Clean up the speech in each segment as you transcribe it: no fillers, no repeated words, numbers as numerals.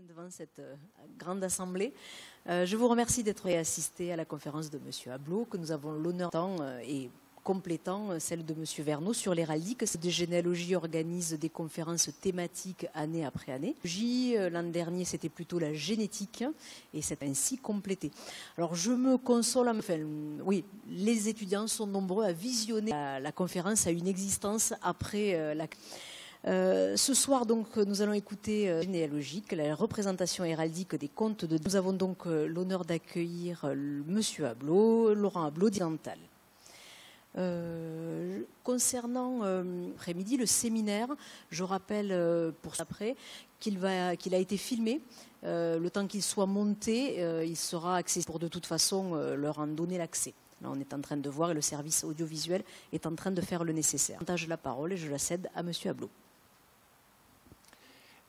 devant cette grande assemblée. Je vous remercie d'être assisté à la conférence de M. Ablot, que nous avons l'honneur et complétant celle de M. Verneau sur l'héraldique. De généalogie organise des conférences thématiques année après année. L'an dernier, c'était plutôt la génétique et c'est ainsi complété. Alors, je me console, oui, les étudiants sont nombreux à visionner la conférence à une existence après la... ce soir, donc, nous allons écouter généalogique, la représentation héraldique des contes de... Nous avons donc l'honneur d'accueillir M. Ablot, Laurent Ablot, d'Idental. Concernant après-midi le séminaire, je rappelle pour après qu'il a été filmé. Le temps qu'il soit monté, il sera accessible pour de toute façon leur en donner l'accès. Là, on est en train de voir et le service audiovisuel est en train de faire le nécessaire. Je partage la parole et je la cède à M. Ablot.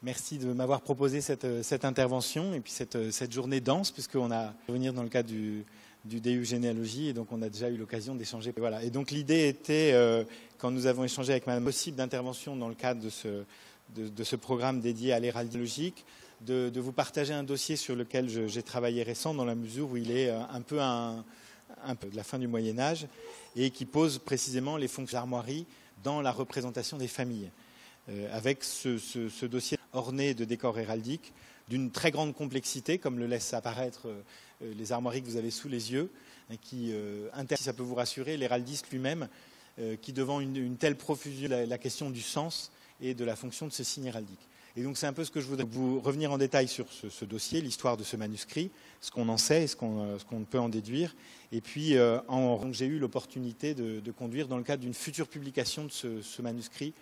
Merci de m'avoir proposé cette intervention et puis cette journée dense, puisqu'on a venir dans le cadre du DU Généalogie, et donc on a déjà eu l'occasion d'échanger. Voilà. Et donc l'idée était, quand nous avons échangé avec Madame, possible d'intervention dans le cadre de ce programme dédié à l'héraldique logique, de vous partager un dossier sur lequel j'ai travaillé récent, dans la mesure où il est un peu de la fin du Moyen-Âge, et qui pose précisément les fonctions d'armoirie dans la représentation des familles. Avec ce dossier orné de décors héraldiques d'une très grande complexité, comme le laissent apparaître les armoiries que vous avez sous les yeux, qui si ça peut vous rassurer, l'héraldiste lui-même, qui devant une telle profusion, la question du sens et de la fonction de ce signe héraldique. Et donc c'est un peu ce que je voudrais vous revenir en détail sur ce dossier, l'histoire de ce manuscrit, ce qu'on en sait et ce qu'on peut en déduire. Et puis j'ai eu l'opportunité de conduire dans le cadre d'une future publication de ce manuscrit.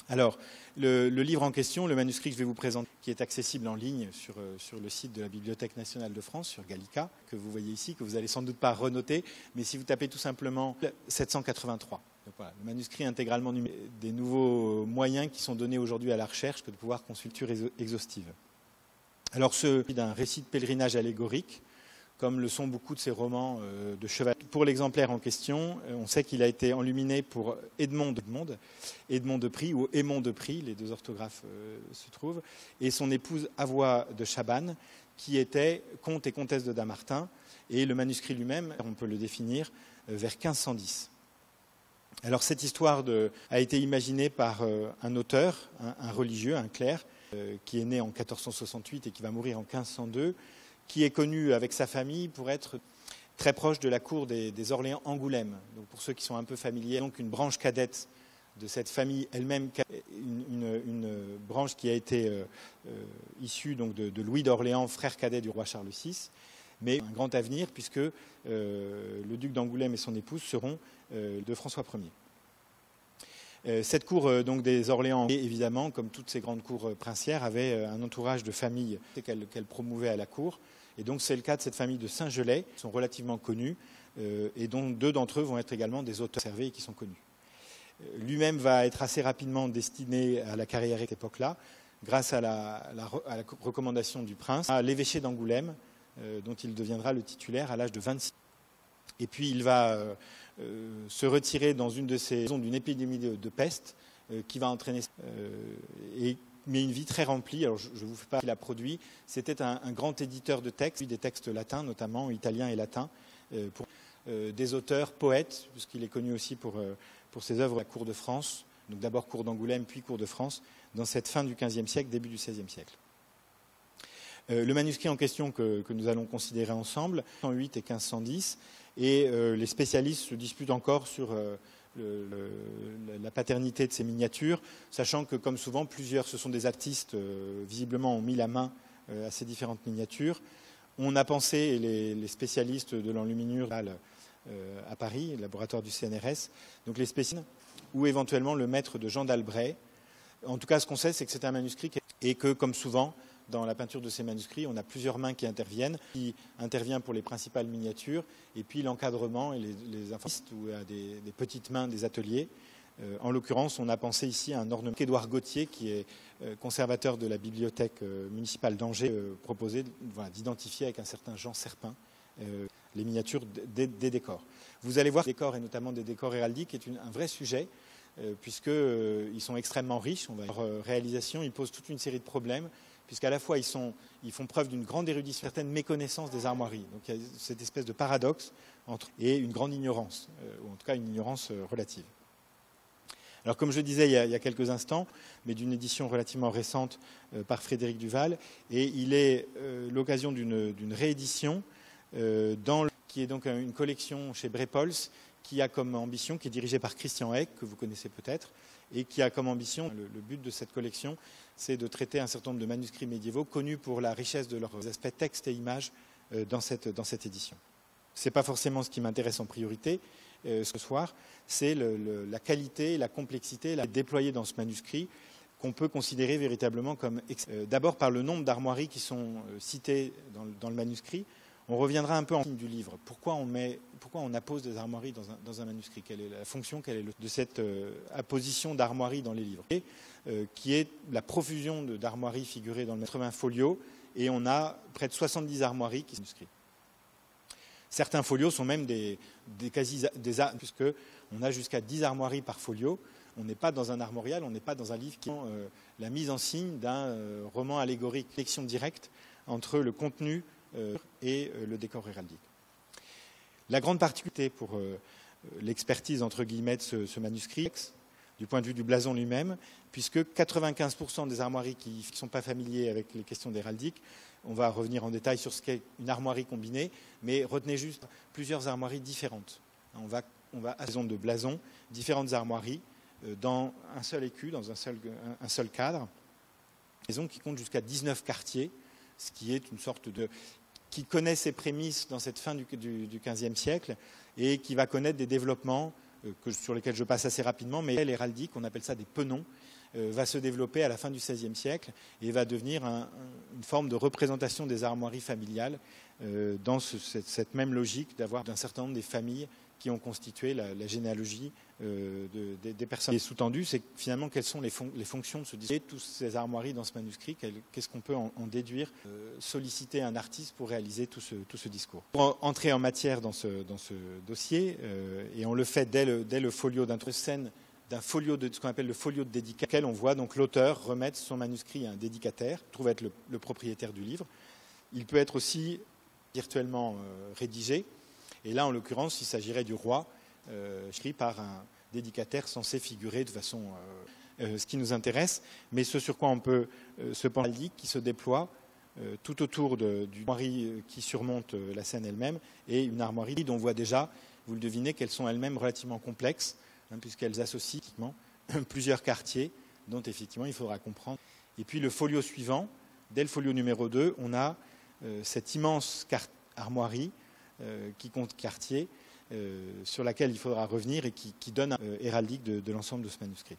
Alors, le livre en question, le manuscrit que je vais vous présenter, qui est accessible en ligne sur le site de la Bibliothèque nationale de France, sur Gallica, que vous voyez ici, que vous n'allez sans doute pas renoter, mais si vous tapez tout simplement 783. Donc voilà, le manuscrit intégralement numérique, des nouveaux moyens qui sont donnés aujourd'hui à la recherche que de pouvoir consulter exhaustive. Alors, d'un récit de pèlerinage allégorique, comme le sont beaucoup de ces romans de cheval. Pour l'exemplaire en question, on sait qu'il a été enluminé pour Edmond de Prie ou Aymon de Prie, les deux orthographes se trouvent, et son épouse Avoye de Chabannes, qui était comte et comtesse de Dammartin, et le manuscrit lui-même, on peut le définir, vers 1510. Alors cette histoire a été imaginée par un auteur, un religieux, un clerc, qui est né en 1468 et qui va mourir en 1502, qui est connu avec sa famille pour être très proche de la cour des Orléans-Angoulême. Donc pour ceux qui sont un peu familiers, donc une branche cadette de cette famille elle-même, une branche qui a été issue donc de Louis d'Orléans, frère cadet du roi Charles VI, mais un grand avenir puisque le duc d'Angoulême et son épouse seront de François Ier. Cette cour donc des Orléans, évidemment, comme toutes ces grandes cours princières, avait un entourage de familles qu'elle promouvait à la cour. Et donc c'est le cas de cette famille de Saint-Gelais, qui sont relativement connus, et dont deux d'entre eux vont être également des auteurs observés et qui sont connus. Lui-même va être assez rapidement destiné à la carrière à cette époque-là, grâce à la recommandation du prince, à l'évêché d'Angoulême, dont il deviendra le titulaire à l'âge de 26 ans. Et puis il va se retirer dans une de ces zones d'une épidémie de peste qui va entraîner mais une vie très remplie. Alors je ne vous fais pas qu'il a produit. C'était un grand éditeur de textes, des textes latins notamment, italiens et latins, pour des auteurs, poètes, puisqu'il est connu aussi pour ses œuvres à la cour de France, donc d'abord cour d'Angoulême puis cour de France, dans cette fin du XVe siècle, début du XVIe siècle. Le manuscrit en question que nous allons considérer ensemble, 1508 et 1510, et les spécialistes se disputent encore sur la paternité de ces miniatures, sachant que, comme souvent, ce sont des artistes, visiblement, ont mis la main à ces différentes miniatures. On a pensé, et les spécialistes de l'enluminure à Paris, le laboratoire du CNRS, donc les spécialistes, ou éventuellement le maître de Jean d'Albret. En tout cas, ce qu'on sait, c'est que c'est un manuscrit et que, comme souvent, dans la peinture de ces manuscrits, on a plusieurs mains qui intervient pour les principales miniatures, et puis l'encadrement et les informatistes ou à des petites mains des ateliers. En l'occurrence, on a pensé ici à un ornement qu'Édouard Gauthier, qui est conservateur de la bibliothèque municipale d'Angers, proposé d'identifier avec un certain Jean Serpin les miniatures des décors. Vous allez voir que les décors, et notamment des décors héraldiques, est un vrai sujet puisqu'ils sont extrêmement riches. Leur réalisation, ils posent toute une série de problèmes, puisqu'à la fois ils font preuve d'une grande érudition, certaine méconnaissance des armoiries. Donc il y a cette espèce de paradoxe et une grande ignorance, ou en tout cas une ignorance relative. Alors comme je disais il y a quelques instants, mais d'une édition relativement récente par Frédéric Duval, et il est l'occasion d'une réédition qui est donc une collection chez Brepols, qui a comme ambition, qui est dirigée par Christian Eck, que vous connaissez peut-être, et qui a comme ambition, le but de cette collection, c'est de traiter un certain nombre de manuscrits médiévaux connus pour la richesse de leurs aspects texte et images dans cette édition. Ce n'est pas forcément ce qui m'intéresse en priorité ce soir, c'est la qualité, la complexité déployée dans ce manuscrit qu'on peut considérer véritablement comme d'abord par le nombre d'armoiries qui sont citées dans le manuscrit. On reviendra un peu en ligne du livre. Pourquoi on appose des armoiries dans un manuscrit? Quelle est la fonction de cette apposition d'armoiries dans les livres? Qui est la profusion d'armoiries figurées dans le 80 folios, et on a près de 70 armoiries qui sont manuscrites. Certains folios sont même puisque on a jusqu'à 10 armoiries par folio. On n'est pas dans un armorial, on n'est pas dans un livre qui est la mise en signe d'un roman allégorique, connexion directe entre le contenu et le décor héraldique. La grande particularité pour l'expertise entre guillemets de ce manuscrit, du point de vue du blason lui-même, puisque 95% des armoiries qui ne sont pas familiers avec les questions d'héraldique, on va revenir en détail sur ce qu'est une armoirie combinée, mais retenez juste plusieurs armoiries différentes. On va à raison de blason, différentes armoiries dans un seul écu, dans un seul cadre. Une maison qui compte jusqu'à 19 quartiers, ce qui est une sorte qui connaît ses prémices dans cette fin du XVe siècle et qui va connaître des développements sur lesquels je passe assez rapidement, mais l'héraldique, on appelle ça des penons, va se développer à la fin du XVIe siècle et va devenir une forme de représentation des armoiries familiales dans cette même logique d'un certain nombre des familles qui ont constitué la généalogie des personnes. Et sous-tendu, c'est finalement quelles sont les fonctions de ce discours, toutes ces armoiries dans ce manuscrit, qu'est-ce qu'on peut en déduire, solliciter un artiste pour réaliser tout ce discours. Pour entrer en matière dans ce dossier, et on le fait dès le folio d'introduction, d'un folio de ce qu'on appelle le folio de dédicace, auquel on voit donc l'auteur remettre son manuscrit à un dédicataire, qui trouve être le propriétaire du livre. Il peut être aussi virtuellement rédigé, et là en l'occurrence il s'agirait du roi, écrit par un dédicataire censé figurer de façon ce qui nous intéresse, mais ce sur quoi on peut se pencher, qui se déploie tout autour d'une armoirie qui surmonte la scène elle-même, et une armoirie dont on voit déjà, vous le devinez, qu'elles sont elles-mêmes relativement complexes, puisqu'elles associent plusieurs quartiers dont effectivement il faudra comprendre. Et puis le folio suivant, dès le folio numéro 2, on a cette immense armoirie qui compte quartier, sur laquelle il faudra revenir et qui donne un héraldique de l'ensemble de ce manuscrit.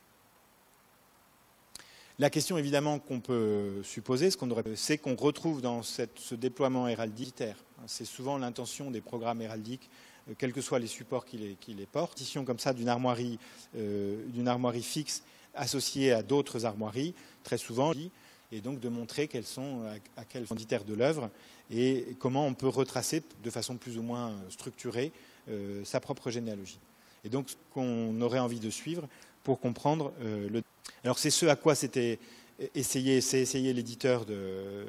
La question évidemment qu'on peut supposer, c'est qu'on retrouve dans ce déploiement héraldique, c'est souvent l'intention des programmes héraldiques, quels que soient les supports qui les portent, comme ça d'une armoirie fixe associée à d'autres armoiries, très souvent, et donc de montrer quelles sont, à quel fonditaire de l'œuvre, et comment on peut retracer de façon plus ou moins structurée sa propre généalogie. Et donc ce qu'on aurait envie de suivre pour comprendre Alors c'est ce à quoi s'était essayé l'éditeur de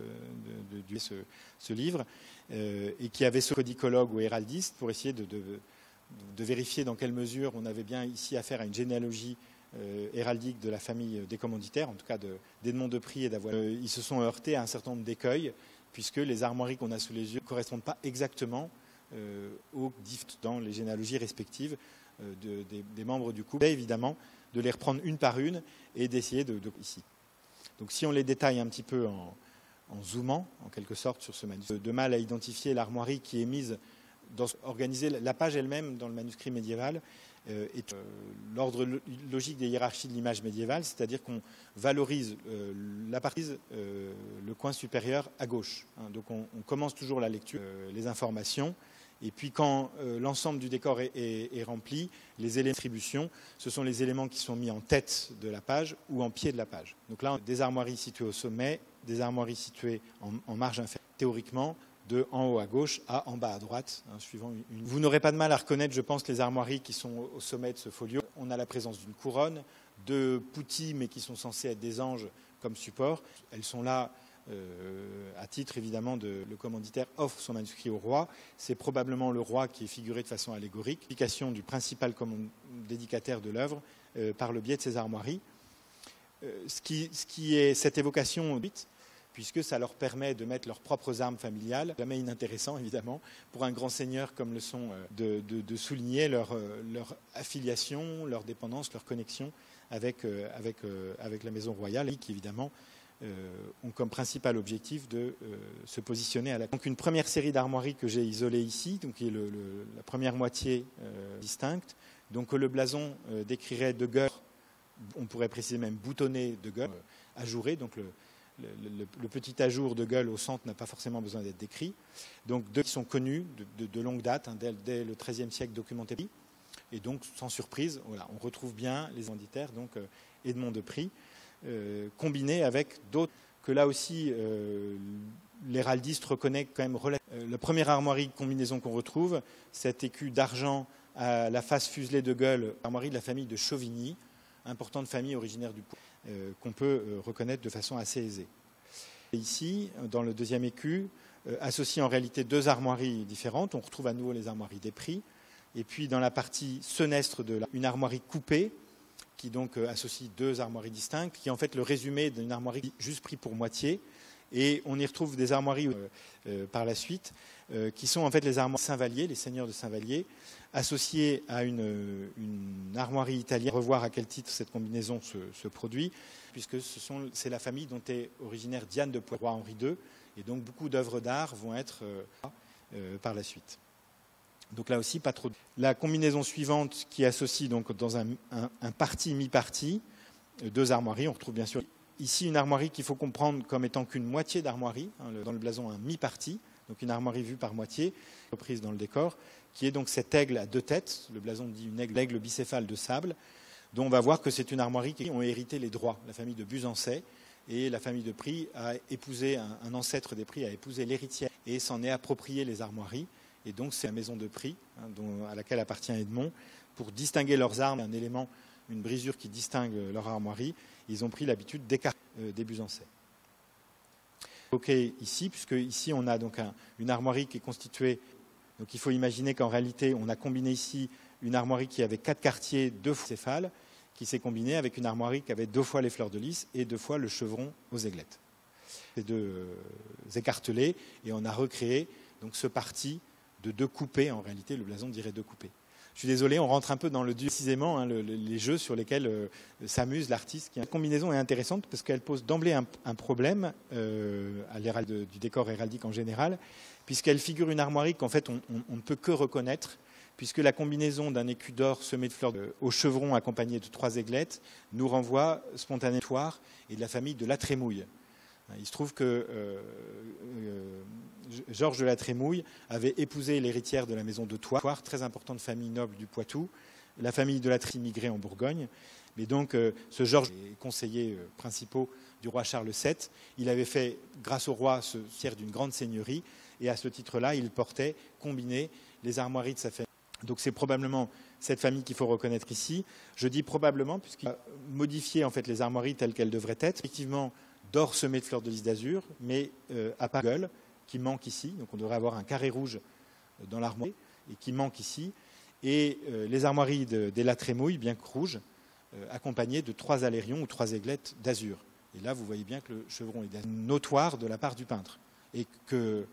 ce livre, et qui avait ce codicologue ou héraldiste pour essayer de vérifier dans quelle mesure on avait bien ici affaire à une généalogie héraldique de la famille des commanditaires, en tout cas d'Edmond de Prie et d'Avoine. Ils se sont heurtés à un certain nombre d'écueils, puisque les armoiries qu'on a sous les yeux ne correspondent pas exactement aux dans les généalogies respectives des membres du couple. Et évidemment, de les reprendre une par une et d'essayer ici. Donc si on les détaille un petit peu en zoomant, en quelque sorte, sur ce manuscrit, de mal à identifier l'armoirie qui est mise organisée, la page elle-même dans le manuscrit médiéval est l'ordre logique des hiérarchies de l'image médiévale, c'est-à-dire qu'on valorise le coin supérieur à gauche. Donc on commence toujours la lecture, les informations, et puis quand l'ensemble du décor est rempli, les éléments de distribution, ce sont les éléments qui sont mis en tête de la page ou en pied de la page. Donc là, des armoiries situées au sommet, des armoiries situées en marge inférieure. Théoriquement, de en haut à gauche à en bas à droite, hein, suivant une. Vous n'aurez pas de mal à reconnaître, je pense, les armoiries qui sont au sommet de ce folio. On a la présence d'une couronne, de poutis, mais qui sont censés être des anges comme support. Elles sont là à titre, évidemment, le commanditaire offre son manuscrit au roi. C'est probablement le roi qui est figuré de façon allégorique. L'application du principal dédicataire de l'œuvre par le biais de ces armoiries. Ce qui est cette évocation, puisque ça leur permet de mettre leurs propres armes familiales. Jamais inintéressant, évidemment, pour un grand seigneur comme le sont, de souligner leur affiliation, leur dépendance, leur connexion avec la maison royale, qui évidemment ont comme principal objectif de se positionner à la. Donc une première série d'armoiries que j'ai isolées ici, donc qui est la première moitié distincte, donc le blason décrirait de gueule, on pourrait préciser même boutonné de gueule, ajouré, donc le petit ajour de gueule au centre n'a pas forcément besoin d'être décrit. Donc deux qui sont connus de longue date, hein, dès le XIIIe siècle documenté. Et donc, sans surprise, voilà, on retrouve bien les commanditaires, donc Edmond de Prie, combinés avec d'autres que là aussi l'héraldiste reconnaît quand même relativement. La première armoirie combinaison qu'on retrouve, cet écu d'argent à la face fuselée de gueule, armoirie de la famille de Chauvigny, importante famille originaire du Poitou, qu'on peut reconnaître de façon assez aisée. Et ici, dans le deuxième écu, associe en réalité deux armoiries différentes. On retrouve à nouveau les armoiries des Pries. Et puis dans la partie senestre une armoirie coupée, qui donc associe deux armoiries distinctes, qui est en fait le résumé d'une armoirie juste prise pour moitié. Et on y retrouve des armoiries par la suite, qui sont en fait les armoiries Saint-Vallier, les seigneurs de Saint-Vallier, associées à une armoirie italienne. Revoir à quel titre cette combinaison se produit, puisque c'est la famille dont est originaire Diane de Poitiers, roi Henri II, et donc beaucoup d'œuvres d'art vont être par la suite. Donc là aussi, pas trop. La combinaison suivante qui associe donc dans un parti mi-parti deux armoiries, on retrouve bien sûr ici une armoirie qu'il faut comprendre comme étant qu'une moitié d'armoirie, hein, dans le blason un mi-parti, donc une armoirie vue par moitié, reprise dans le décor, qui est donc cet aigle à deux têtes, le blason dit une aigle bicéphale de sable, dont on va voir que c'est une armoirie qui ont hérité les droits. La famille de Buzancais et la famille de Prie a épousé, un ancêtre des Prie a épousé l'héritière et s'en est approprié les armoiries. Et donc c'est la maison de Prie, hein, à laquelle appartient Edmond, pour distinguer leurs armes, un élément, une brisure qui distingue leur armoirie. Ils ont pris l'habitude d'écarter des Buzancais. Ok, ici, puisque ici on a donc une armoirie qui est constituée. Donc il faut imaginer qu'en réalité on a combiné ici une armoirie qui avait 4 quartiers, 2 fois céphales, qui s'est combinée avec une armoirie qui avait 2 fois les fleurs de lys et 2 fois le chevron aux aiglettes. Ces deux écartelés, et on a recréé donc ce parti de 2 coupés, en réalité le blason dirait 2 coupés. Je suis désolé, on rentre un peu dans le dur, précisément, hein, les jeux sur lesquels s'amuse l'artiste. La combinaison est intéressante parce qu'elle pose d'emblée un problème à du décor héraldique en général, puisqu'elle figure une armoirie qu'en fait on ne peut que reconnaître, puisque la combinaison d'un écu d'or semé de fleurs au chevron accompagné de 3 aiglettes nous renvoie spontanément et de la famille de la Trémouille. Il se trouve que Georges de la Trémouille avait épousé l'héritière de la maison de Thouars, très importante famille noble du Poitou. La famille de la Trémouille migrée en Bourgogne. Mais donc, ce Georges est conseiller principal du roi Charles VII. Il avait fait, grâce au roi, ce tiers d'une grande seigneurie. Et à ce titre-là, il portait, combiné, les armoiries de sa famille. Donc c'est probablement cette famille qu'il faut reconnaître ici. Je dis probablement, puisqu'il a modifié en fait les armoiries telles qu'elles devraient être. Effectivement, d'or semé de fleurs de lys d'azur, mais à part gueule, qui manque ici. Donc on devrait avoir un carré rouge dans l'armoire, et qui manque ici. Et les armoiries des La Trémouille, bien que rouges, accompagnées de 3 alérions ou 3 aiglettes d'azur. Et là, vous voyez bien que le chevron est notoire de la part du peintre. Et que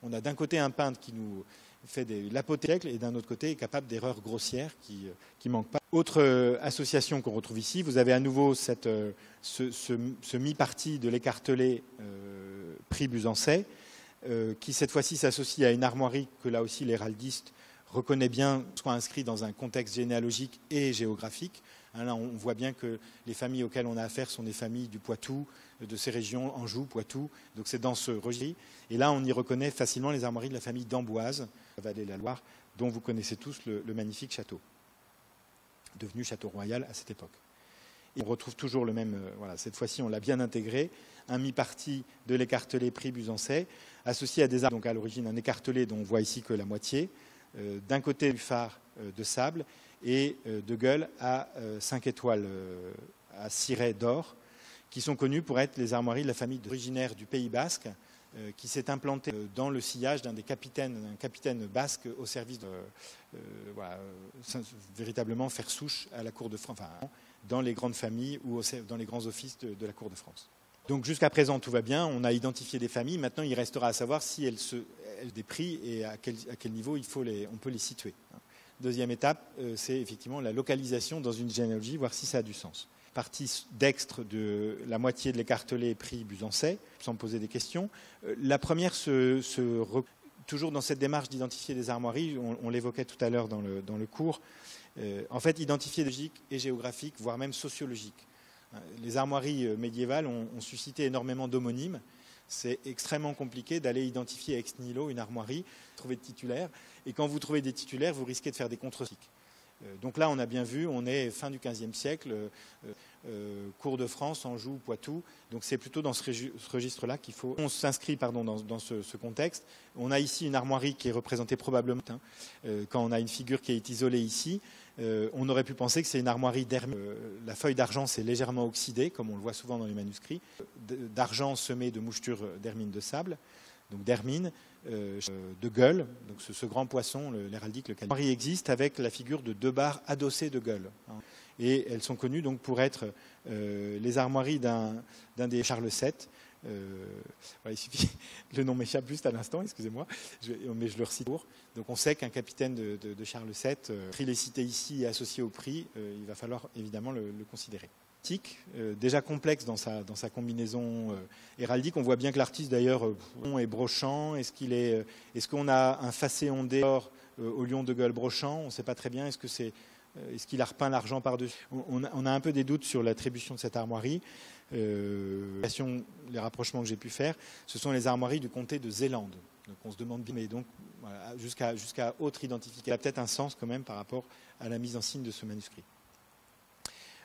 on a d'un côté un peintre qui nous fait l'apothéose et d'un autre côté est capable d'erreurs grossières qui ne manquent pas. Autre association qu'on retrouve ici, vous avez à nouveau ce mi-parti de l'écartelé Prie Buzancais, qui cette fois-ci s'associe à une armoirie que là aussi l'héraldiste reconnaît bien, soit inscrit dans un contexte généalogique et géographique. Là, on voit bien que les familles auxquelles on a affaire sont des familles du Poitou, de ces régions, Anjou, Poitou. Donc c'est dans ce registre. Et là, on y reconnaît facilement les armoiries de la famille d'Amboise, la vallée de la Loire, dont vous connaissez tous le magnifique château, devenu château royal à cette époque. Et on retrouve toujours le même, voilà, cette fois-ci on l'a bien intégré, un mi-parti de l'écartelé prix Busancais, associé à des arbres, donc à l'origine un écartelé dont on voit ici que la moitié, d'un côté du phare de sable et de gueule à 5 étoiles à ciré d'or, qui sont connus pour être les armoiries de la famille originaire du Pays Basque, qui s'est implanté dans le sillage d'un capitaine basque au service de voilà, véritablement faire souche à la cour de France, enfin, dans les grandes familles ou dans les grands offices de la cour de France. Donc jusqu'à présent tout va bien, on a identifié des familles, maintenant il restera à savoir si elles des prix et à quel niveau on peut les situer. Deuxième étape, c'est effectivement la localisation dans une généalogie, voir si ça a du sens. Partie dextre de la moitié de l'écartelé prix Busancais, sans poser des questions. La première, toujours dans cette démarche d'identifier des armoiries, on l'évoquait tout à l'heure dans le cours, en fait identifier logique et géographique, voire même sociologique. Les armoiries médiévales ont suscité énormément d'homonymes. C'est extrêmement compliqué d'aller identifier ex nihilo une armoirie, trouver de titulaires. Et quand vous trouvez des titulaires, vous risquez de faire des contre-cycles. Donc là, on a bien vu, on est fin du XVe siècle, cour de France, Anjou, Poitou. Donc c'est plutôt dans ce registre-là qu'il faut. On s'inscrit dans ce contexte. On a ici une armoirie qui est représentée probablement. Quand on a une figure qui est isolée ici, on aurait pu penser que c'est une armoirie d'hermine. La feuille d'argent s'est légèrement oxydée, comme on le voit souvent dans les manuscrits, d'argent semé de mouchetures d'hermine de sable, donc d'hermine, de gueule, donc ce grand poisson, l'héraldique, le calibre. L'armoirie existe avec la figure de 2 barres adossées de gueule. Et elles sont connues donc pour être les armoiries d'un des Charles VII. Voilà, il suffit, le nom m'échappe juste à l'instant, excusez-moi, mais je le recite pour. Donc on sait qu'un capitaine de Charles VII, il est cité ici et associé au prix, il va falloir évidemment le considérer. Déjà complexe dans sa combinaison héraldique. On voit bien que l'artiste d'ailleurs est brochant. Est-ce qu'on a un facet ondé au lion de gueule brochant? On ne sait pas très bien. Est-ce qu'il a repeint l'argent par-dessus? On a un peu des doutes sur l'attribution de cette armoirie. Les rapprochements que j'ai pu faire, ce sont les armoiries du comté de Zélande. Donc on se demande bien, mais donc voilà, jusqu'à autre identification. Il y a peut-être un sens quand même par rapport à la mise en signe de ce manuscrit.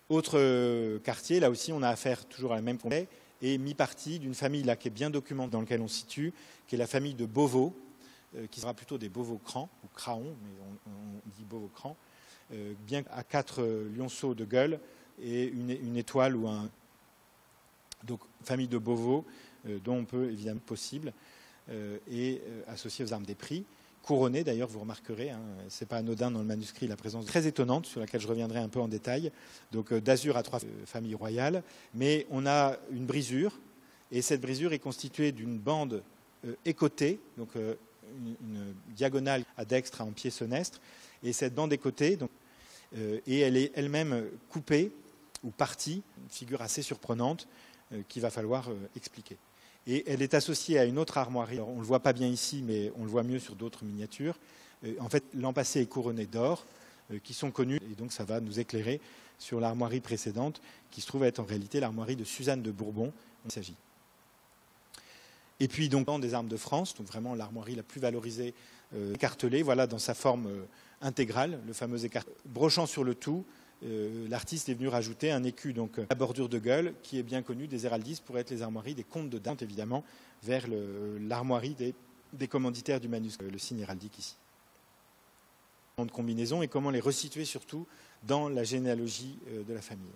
Autre quartier, là aussi on a affaire toujours à la même complet, et mi-partie d'une famille là qui est bien documentée, dans laquelle on se situe, qui est la famille de Beauvau, qui sera plutôt des Beauvau-Crans, ou Craon, mais on dit Beauvau-Crans, bien à 4 lionceaux de gueule et une étoile ou un... Donc famille de Beauvau, dont on peut évidemment possible, et associée aux armes des prix. Couronné, d'ailleurs, vous remarquerez, ce n'est pas anodin dans le manuscrit, la présence très étonnante, sur laquelle je reviendrai un peu en détail, donc d'azur à 3 familles royales, mais on a une brisure, et cette brisure est constituée d'une bande écotée, donc une diagonale à dextre en pied senestre, et cette bande écotée, donc, et elle est elle-même coupée ou partie, une figure assez surprenante qu'il va falloir expliquer. Et elle est associée à une autre armoirie. Alors, on ne le voit pas bien ici, mais on le voit mieux sur d'autres miniatures. En fait, l'empassé est couronné d'or, qui sont connus. Et donc, ça va nous éclairer sur l'armoirie précédente, qui se trouve être en réalité l'armoirie de Suzanne de Bourbon. Il s'agit. Et puis, donc, des armes de France, donc vraiment l'armoirie la plus valorisée, écartelée, voilà, dans sa forme intégrale, le fameux écartelé. Brochant sur le tout, l'artiste est venu rajouter un écu, donc la bordure de gueule, qui est bien connue des héraldistes pour être les armoiries des comtes de Dante, évidemment, vers l'armoirie des commanditaires du manuscrit, le signe héraldique ici. De combinaison et comment les resituer surtout dans la généalogie de la famille.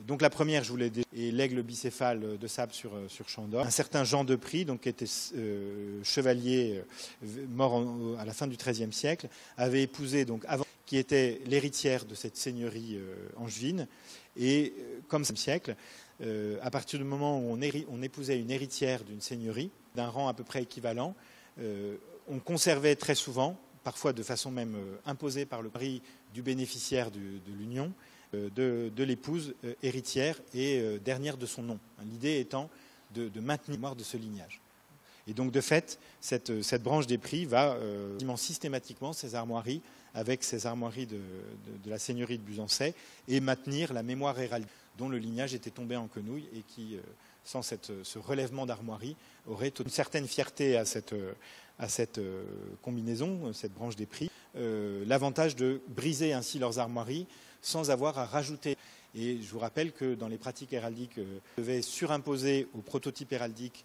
Donc la première, je vous l'ai dit, est l'aigle bicéphale de sable sur champ d'or. Un certain Jean de Prix, donc, qui était chevalier mort à la fin du XIIIe siècle, avait épousé donc avant, qui était l'héritière de cette seigneurie angevine. Et comme ce siècle, à partir du moment où on épousait une héritière d'une seigneurie, d'un rang à peu près équivalent, on conservait très souvent, parfois de façon même imposée par le prix du bénéficiaire de l'union, de l'épouse héritière et dernière de son nom. L'idée étant de maintenir la mémoire de ce lignage. Et donc, de fait, cette branche des prix va systématiquement ces armoiries avec ces armoiries de la seigneurie de Busancais et maintenir la mémoire héraldique dont le lignage était tombé en quenouille et qui, sans ce relèvement d'armoirie, aurait une certaine fierté à cette combinaison, cette branche des prix, l'avantage de briser ainsi leurs armoiries sans avoir à rajouter. Et je vous rappelle que dans les pratiques héraldiques, on devait surimposer au prototype héraldique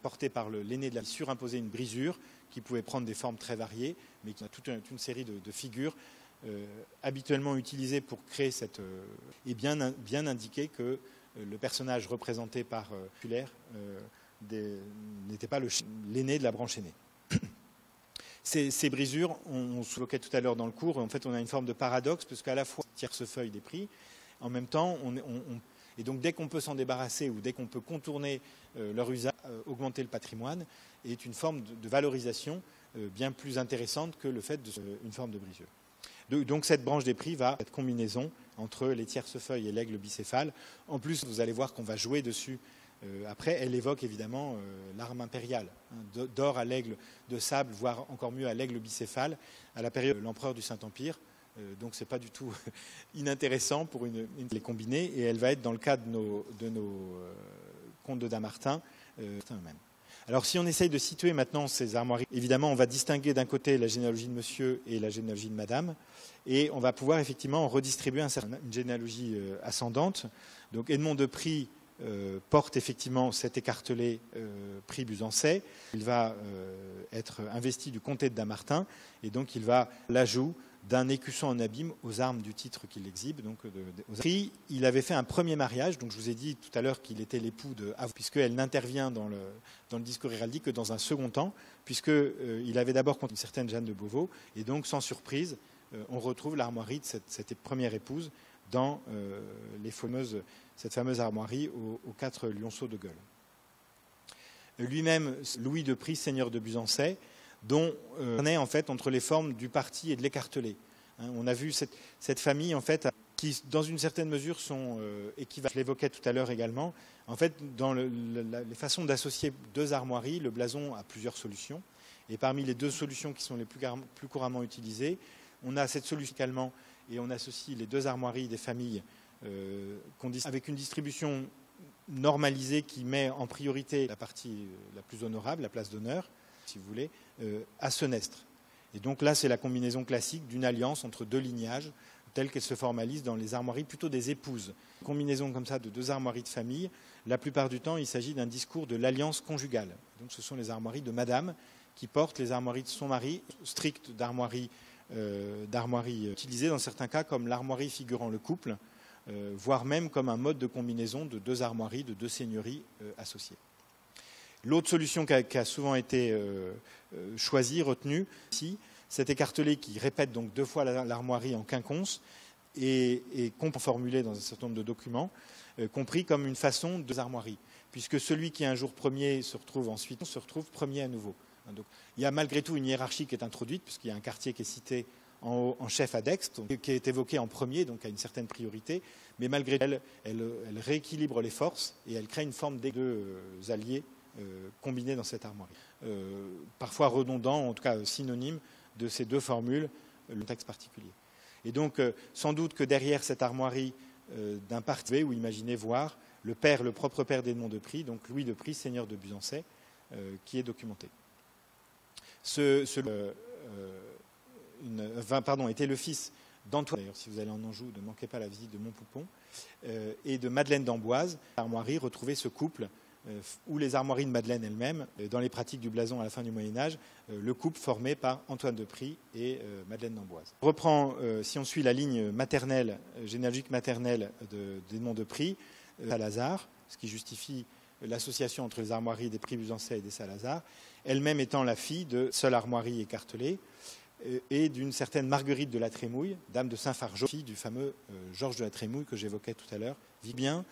porté par l'aîné de la surimposer une brisure qui pouvait prendre des formes très variées, mais qui a toute une série de figures habituellement utilisées pour créer cette... et bien indiquer que le personnage représenté par Fuller n'était pas l'aîné de la branche aînée. Ces brisures, on se évoquait tout à l'heure dans le cours, en fait on a une forme de paradoxe, parce qu'à la fois tierce-feuille des prix, en même temps, et donc dès qu'on peut s'en débarrasser ou dès qu'on peut contourner leur usage, augmenter le patrimoine, est une forme de valorisation bien plus intéressante que le fait d'une forme de brisure. Donc cette branche des prix va cette combinaison entre les tierces-feuilles et l'aigle bicéphale. En plus, vous allez voir qu'on va jouer dessus. Après, elle évoque évidemment l'arme impériale, hein, d'or à l'aigle de sable, voire encore mieux à l'aigle bicéphale, à la période de l'empereur du Saint-Empire. Donc ce n'est pas du tout inintéressant pour les combiner. Et elle va être dans le cadre de nos contes de Damartin eux-mêmes. Alors si on essaye de situer maintenant ces armoiries, évidemment on va distinguer d'un côté la généalogie de monsieur et la généalogie de madame, et on va pouvoir effectivement redistribuer une généalogie ascendante. Donc Edmond de Prie porte effectivement cet écartelé Prie Busancais. Il va être investi du comté de Damartin, et donc il va l'ajout d'un écusson en abîme aux armes du titre qu'il exhibe. Donc, il avait fait un premier mariage, donc je vous ai dit tout à l'heure qu'il était l'époux de Avoine, puisqu'elle n'intervient dans le discours héraldique que dans un second temps, puisqu'il avait d'abord contre une certaine Jeanne de Beauvau, et donc sans surprise, on retrouve l'armoirie de cette première épouse dans cette fameuse armoirie aux 4 lionceaux de gueule. Lui-même, Louis de Prie, seigneur de Busancais, dont on est en fait entre les formes du parti et de l'écartelé. On a vu cette famille en fait qui, dans une certaine mesure, sont équivalentes. Je l'évoquais tout à l'heure également. En fait, dans les façons d'associer deux armoiries, le blason a plusieurs solutions. Et parmi les deux solutions qui sont les plus couramment utilisées, on a cette solution également, et on associe les deux armoiries des familles avec une distribution normalisée qui met en priorité la partie la plus honorable, la place d'honneur, si vous voulez, à senestre. Et donc là, c'est la combinaison classique d'une alliance entre deux lignages, telle qu'elle se formalise dans les armoiries plutôt des épouses. Une combinaison comme ça de deux armoiries de famille, la plupart du temps, il s'agit d'un discours de l'alliance conjugale. Donc ce sont les armoiries de madame qui portent les armoiries de son mari, strictes d'armoiries utilisées dans certains cas comme l'armoirie figurant le couple, voire même comme un mode de combinaison de deux armoiries, de deux seigneuries associées. L'autre solution qui a souvent été choisie, retenue, ici, cet écartelé qui répète donc 2 fois l'armoirie en quinconce et formulé dans un certain nombre de documents, compris comme une façon de armoiries, puisque celui qui un jour premier se retrouve premier à nouveau. Donc, il y a malgré tout une hiérarchie qui est introduite, puisqu'il y a un quartier qui est cité en chef à Dex, qui est évoqué en premier, donc à une certaine priorité, mais malgré tout, elle rééquilibre les forces et elle crée une forme des deux alliés combinés dans cette armoirie. Parfois redondant, en tout cas synonyme de ces deux formules, le texte particulier. Et donc, sans doute que derrière cette armoirie d'un parti, où imaginez voir le propre père d'Edmond de Prie, donc Louis de Prie, seigneur de Busancais, qui est documenté. Était le fils d'Antoine, d'ailleurs, si vous allez en Anjou, ne manquez pas la visite de Montpoupon, et de Madeleine d'Amboise. L'armoirie retrouvait ce couple, ou les armoiries de Madeleine elle-même, dans les pratiques du blason à la fin du Moyen-Âge, le couple formé par Antoine de Prie et Madeleine d'Amboise. On reprend, si on suit la ligne maternelle, généalogique maternelle d'Edmond de Prie, Salazar, ce qui justifie l'association entre les armoiries des Prie Busancais et des Salazar, elle-même étant la fille de seule armoirie écartelée, et d'une certaine Marguerite de la Trémouille, dame de Saint-Fargeau, fille du fameux Georges de la Trémouille que j'évoquais tout à l'heure, vit bien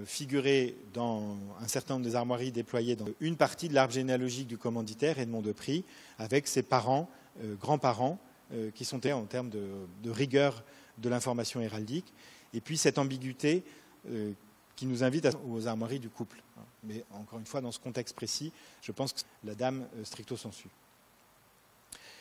figurée dans un certain nombre des armoiries déployées dans une partie de l'arbre généalogique du commanditaire Edmond de Prie, avec ses parents, grands-parents, qui sont en termes de rigueur de l'information héraldique, et puis cette ambiguïté qui nous invite aux armoiries du couple. Mais encore une fois, dans ce contexte précis, je pense que la dame stricto sensu.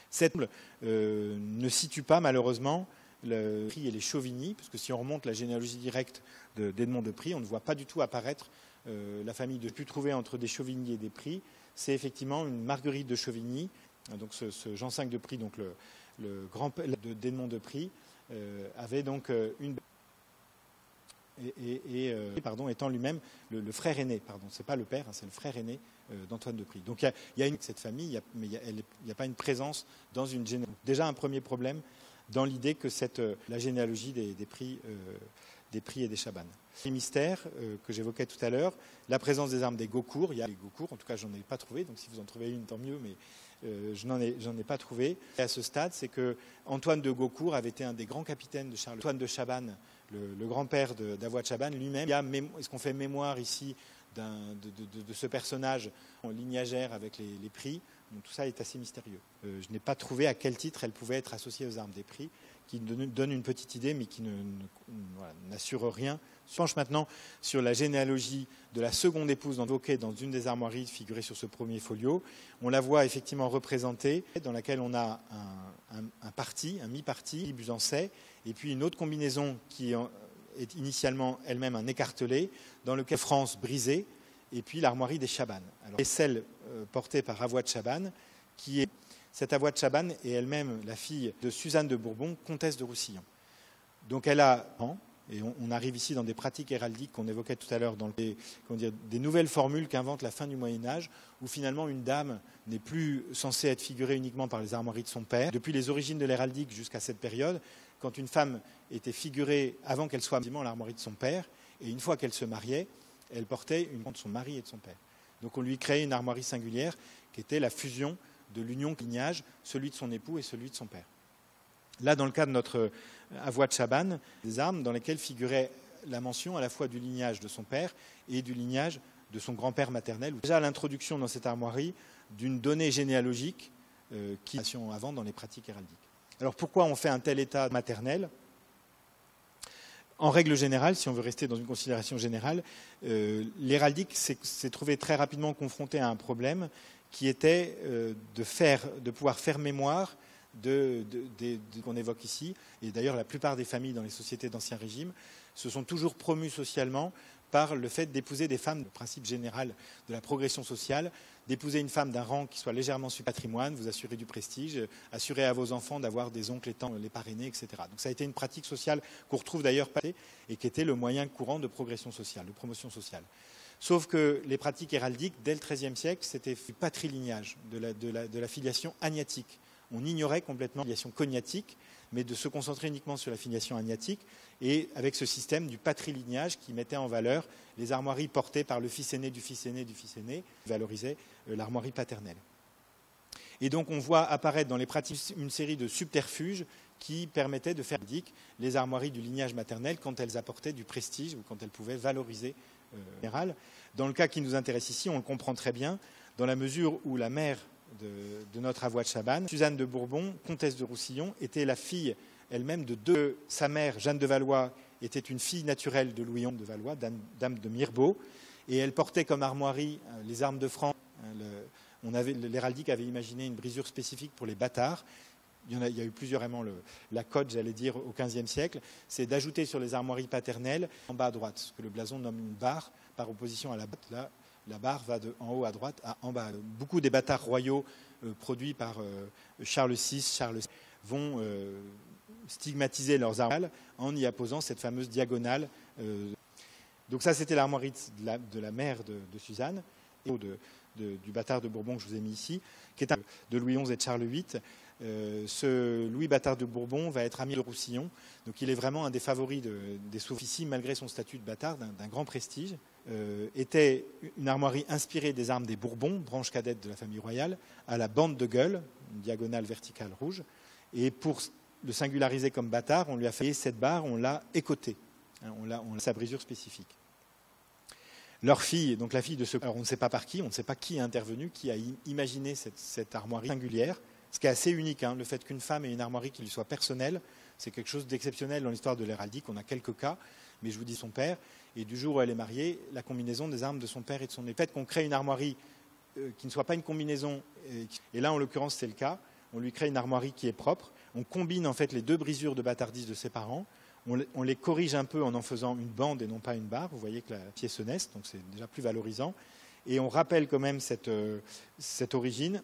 Cette ne situe pas malheureusement le Prie et les Chauvigny, parce que si on remonte la généalogie directe d'Edmond de Prie, on ne voit pas du tout apparaître la famille de pu trouver entre des Chauvigny et des Prie. C'est effectivement une Marguerite de Chauvigny, donc ce Jean V de Prie, donc le grand-père d'Edmond de Prie, avait donc une étant lui-même le frère aîné, c'est pas le père, hein, c'est le frère aîné d'Antoine de Prie. Donc il y a cette famille, mais il n'y a pas une présence dans une généalogie. Déjà un premier problème dans l'idée que la généalogie des Prie et des Chabannes. Les mystères que j'évoquais tout à l'heure, la présence des armes des Gaucourt, il y a les Gaucourt, en tout cas j'en ai pas trouvé, donc si vous en trouvez une, tant mieux, mais je n'en ai pas trouvé. Et à ce stade, c'est que Antoine de Gaucourt avait été un des grands capitaines de Charles. Antoine de Chabannes, le grand-père d'Avoine de Chabannes lui-même, est-ce qu'on fait mémoire ici de ce personnage lignagère avec les Prie? Donc tout ça est assez mystérieux. Je n'ai pas trouvé à quel titre elle pouvait être associée aux armes des Prie, qui donne une petite idée, mais qui n'assure rien. Je penche maintenant sur la généalogie de la seconde épouse évoquée dans une des armoiries figurées sur ce premier folio. On la voit effectivement représentée, dans laquelle on a un mi-parti, Busancais, et puis une autre combinaison qui est initialement elle-même un écartelé, dans lequel France brisée, et puis l'armoirie des Chabannes. Et celle portée par Avoine de Chabannes, qui est cette Avoine de Chabannes est elle-même la fille de Suzanne de Bourbon, comtesse de Roussillon. Donc elle a, et on arrive ici dans des pratiques héraldiques qu'on évoquait tout à l'heure, dans des nouvelles formules qu'invente la fin du Moyen-Âge, où finalement une dame n'est plus censée être figurée uniquement par les armoiries de son père. Depuis les origines de l'héraldique jusqu'à cette période, quand une femme était figurée avant qu'elle soit à l'armoirie de son père, et une fois qu'elle se mariait, elle portait une de son mari et de son père. Donc on lui créait une armoirie singulière qui était la fusion de l'union lignage, celui de son époux et celui de son père. Là, dans le cas de notre Avoine de Chabannes, des armes dans lesquelles figurait la mention à la fois du lignage de son père et du lignage de son grand-père maternel. Déjà l'introduction dans cette armoirie d'une donnée généalogique qui est avant dans les pratiques héraldiques. Alors pourquoi on fait un tel état maternel ? En règle générale, si on veut rester dans une considération générale, l'héraldique s'est trouvé très rapidement confronté à un problème qui était de pouvoir faire mémoire qu'on évoque ici. Et d'ailleurs, la plupart des familles dans les sociétés d'Ancien Régime se sont toujours promues socialement par le fait d'épouser des femmes, le principe général de la progression sociale, d'épouser une femme d'un rang qui soit légèrement sur patrimoine, vous assurez du prestige, assurez à vos enfants d'avoir des oncles étant les parrainés, etc. Donc ça a été une pratique sociale qu'on retrouve d'ailleurs et qui était le moyen courant de progression sociale, de promotion sociale. Sauf que les pratiques héraldiques, dès le XIIIe siècle, c'était du patrilignage, de la filiation agnatique. On ignorait complètement la filiation cognatique, mais de se concentrer uniquement sur la filiation agnatique, et avec ce système du patrilignage qui mettait en valeur les armoiries portées par le fils aîné du fils aîné du fils aîné, qui valorisait l'armoirie paternelle. Et donc on voit apparaître dans les pratiques une série de subterfuges qui permettaient de faire les armoiries du lignage maternel quand elles apportaient du prestige ou quand elles pouvaient valoriser général. Dans le cas qui nous intéresse ici, on le comprend très bien, dans la mesure où la mère de notre Avoine de Chabannes, Suzanne de Bourbon, comtesse de Roussillon, était la fille elle-même de sa mère, Jeanne de Valois, était une fille naturelle de Louis XI de Valois, dame de Mirebeau, et elle portait comme armoirie les armes de France. L'héraldique avait imaginé une brisure spécifique pour les bâtards. Il y a eu plusieurs vraiment. La cote, j'allais dire, au XVe siècle, c'est d'ajouter sur les armoiries paternelles, en bas à droite, ce que le blason nomme une barre, par opposition à la botte. Là, la barre va de en haut à droite à en bas. Beaucoup des bâtards royaux produits par Charles VI, vont stigmatiser leurs armes en y apposant cette fameuse diagonale. Donc ça, c'était l'armoirie de la mère de Suzanne, et du bâtard de Bourbon que je vous ai mis ici, qui est de Louis XI et de Charles VIII. Ce Louis bâtard de Bourbon va être ami de Roussillon, donc il est vraiment un des favoris des sous-officiers, malgré son statut de bâtard, d'un grand prestige. Était une armoirie inspirée des armes des Bourbons, branche cadette de la famille royale, à la bande de gueule, une diagonale verticale rouge, et pour le singulariser comme bâtard, on lui a fait cette barre, on l'a écotée, on a sa brisure spécifique. Leur fille, donc la fille de ce... Alors on ne sait pas par qui, on ne sait pas qui est intervenu, qui a imaginé cette armoirie singulière, ce qui est assez unique, le fait qu'une femme ait une armoirie qui lui soit personnelle, c'est quelque chose d'exceptionnel dans l'histoire de l'héraldique, on a quelques cas, mais je vous dis son père, et du jour où elle est mariée, la combinaison des armes de son père et de son époux. Le fait qu'on crée une armoirie qui ne soit pas une combinaison, et là en l'occurrence c'est le cas, on lui crée une armoirie qui est propre, on combine en fait les deux brisures de bâtardise de ses parents, on les corrige un peu en faisant une bande et non pas une barre, vous voyez que la pièce se naisse, donc c'est déjà plus valorisant, et on rappelle quand même cette origine,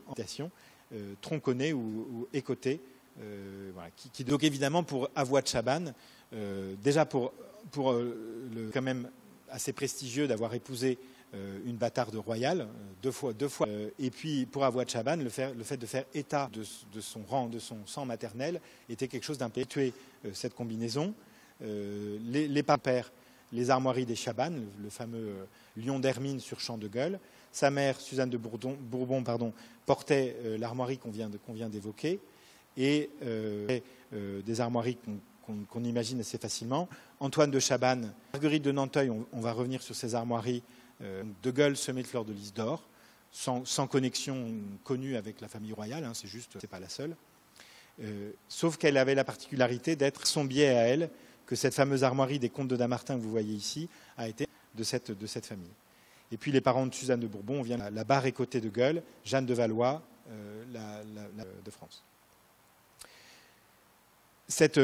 tronconnée ou écotée, voilà, donc évidemment pour Avoine de Chabannes, déjà quand même assez prestigieux d'avoir épousé une bâtarde royale, deux fois. Et puis pour Awadh Chaban, le fait de faire état de son rang, de son sang maternel, était quelque chose d'important. Tuer cette combinaison. Les pères, les armoiries des Chaban, le fameux lion d'Hermine sur champ de gueule. Sa mère, Suzanne de Bourbon, portait l'armoirie qu'on vient d'évoquer, et des armoiries qu'on imagine assez facilement. Antoine de Chabannes, Marguerite de Nanteuil, on va revenir sur ces armoiries. De gueule semée de fleurs de lys d'or, sans connexion connue avec la famille royale, hein, c'est pas la seule. Sauf qu'elle avait la particularité d'être son biais à elle, que cette fameuse armoirie des comtes de Dammartin que vous voyez ici a été de cette famille. Et puis les parents de Suzanne de Bourbon, on vient la barre et côté de Gueule, Jeanne de Valois, de France. Cette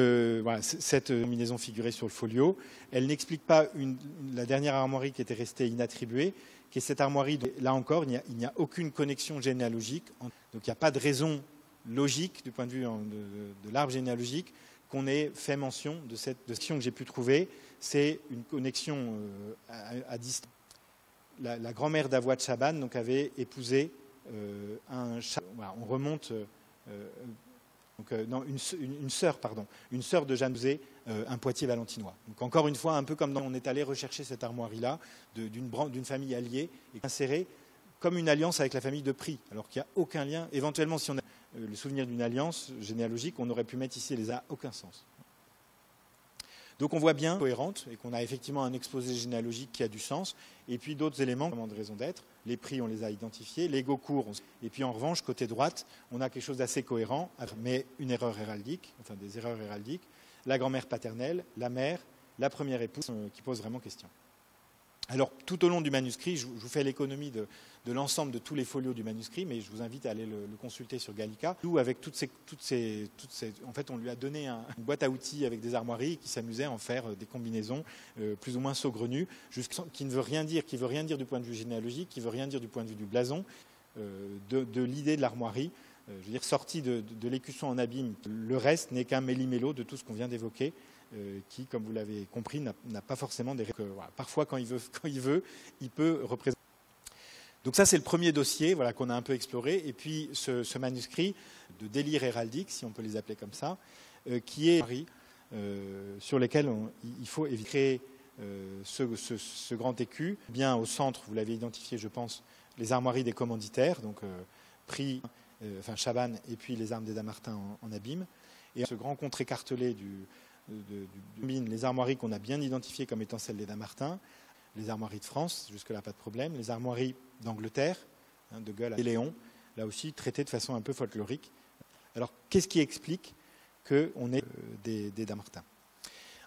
combinaison figurée sur le folio, elle n'explique pas la dernière armoirie qui était restée inattribuée, qui est cette armoirie. Là encore, il n'y a aucune connexion généalogique, donc il n'y a pas de raison logique du point de vue de l'arbre généalogique qu'on ait fait mention de cette connexion que j'ai pu trouver. C'est une connexion à distance. La grand-mère d'Awadh Chaban donc avait épousé un. Voilà, on remonte. Une sœur de Jeanne Bouzet, un Poitiers valentinois. Donc encore une fois, un peu comme on est allé rechercher cette armoirie-là d'une famille alliée et insérée comme une alliance avec la famille de Prie, alors qu'il n'y a aucun lien. Éventuellement, si on a le souvenir d'une alliance généalogique, on aurait pu mettre ici les A, aucun sens. Donc on voit bien cohérente et qu'on a effectivement un exposé généalogique qui a du sens, et puis d'autres éléments de raison d'être. Les prix, on les a identifiés, les Gaucourt, et puis en revanche, côté droite, on a quelque chose d'assez cohérent, mais une erreur héraldique, enfin des erreurs héraldiques, la grand-mère paternelle, la mère, la première épouse, qui pose vraiment question. Alors, tout au long du manuscrit, je vous fais l'économie de l'ensemble de tous les folios du manuscrit, mais je vous invite à aller le consulter sur Gallica. Nous, avec en fait, on lui a donné une boîte à outils avec des armoiries qui s'amusait à en faire des combinaisons plus ou moins saugrenues, qui ne veut rien dire, du point de vue généalogique, qui ne veut rien dire du point de vue du blason, de l'idée de l'armoirie. Je veux dire, sorti de l'écusson en abîme, le reste n'est qu'un méli-mélo de tout ce qu'on vient d'évoquer. Qui, comme vous l'avez compris, n'a pas forcément des règles. Voilà. Parfois, quand il veut, il peut représenter. Donc ça, c'est le premier dossier qu'on a un peu exploré. Et puis, ce manuscrit de délire héraldique, si on peut les appeler comme ça, qui est sur lesquels il faut éviter ce grand écu. Bien au centre, vous l'avez identifié, je pense, les armoiries des commanditaires, donc Prie, Chabannes, et puis les armes des Dammartin en abîme. Et ce grand contre écartelé les armoiries qu'on a bien identifiées comme étant celles des Dammartin, les armoiries de France, jusque-là pas de problème, les armoiries d'Angleterre, de Gueule et Léon, là aussi traitées de façon un peu folklorique. Alors, qu'est-ce qui explique qu'on ait des Dammartin ?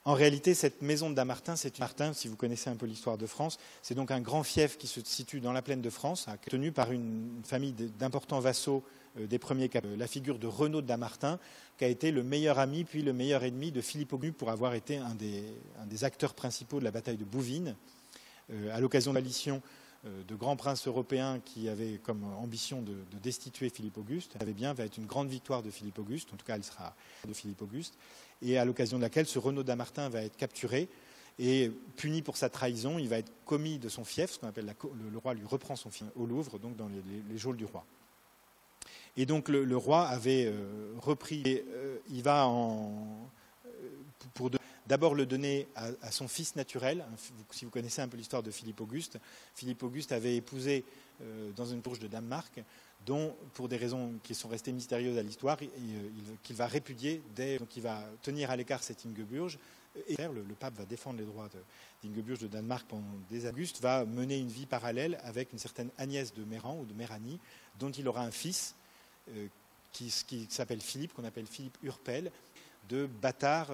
En réalité, cette maison de Dammartin, si vous connaissez un peu l'histoire de France, c'est donc un grand fief qui se situe dans la plaine de France, tenu par une famille d'importants vassaux des premiers capitaux. La figure de Renaud de Dammartin, qui a été le meilleur ami puis le meilleur ennemi de Philippe Auguste pour avoir été un des acteurs principaux de la bataille de Bouvines, à l'occasion de la coalition de grands princes européens qui avaient comme ambition de destituer Philippe Auguste. Va être une grande victoire de Philippe Auguste, en tout cas elle sera de Philippe Auguste, et à l'occasion de laquelle ce Renaud Dammartin va être capturé et puni pour sa trahison. Il va être commis de son fief, ce qu'on appelle le roi lui reprend son fief au Louvre, donc dans les geôles du roi. Et donc le roi avait repris, il va pour d'abord le donner à son fils naturel. Si vous connaissez un peu l'histoire de Philippe Auguste avait épousé dans une bourge de Danemark, dont, pour des raisons qui sont restées mystérieuses à l'histoire, qu'il va répudier. Donc il va tenir à l'écart cette Ingeburge. Et le pape va défendre les droits d'Ingeburge de Danemark pendant des années. Auguste va mener une vie parallèle avec une certaine Agnès de Méran ou de Méranie, dont il aura un fils qui s'appelle Philippe, qu'on appelle Philippe Urpel, de bâtard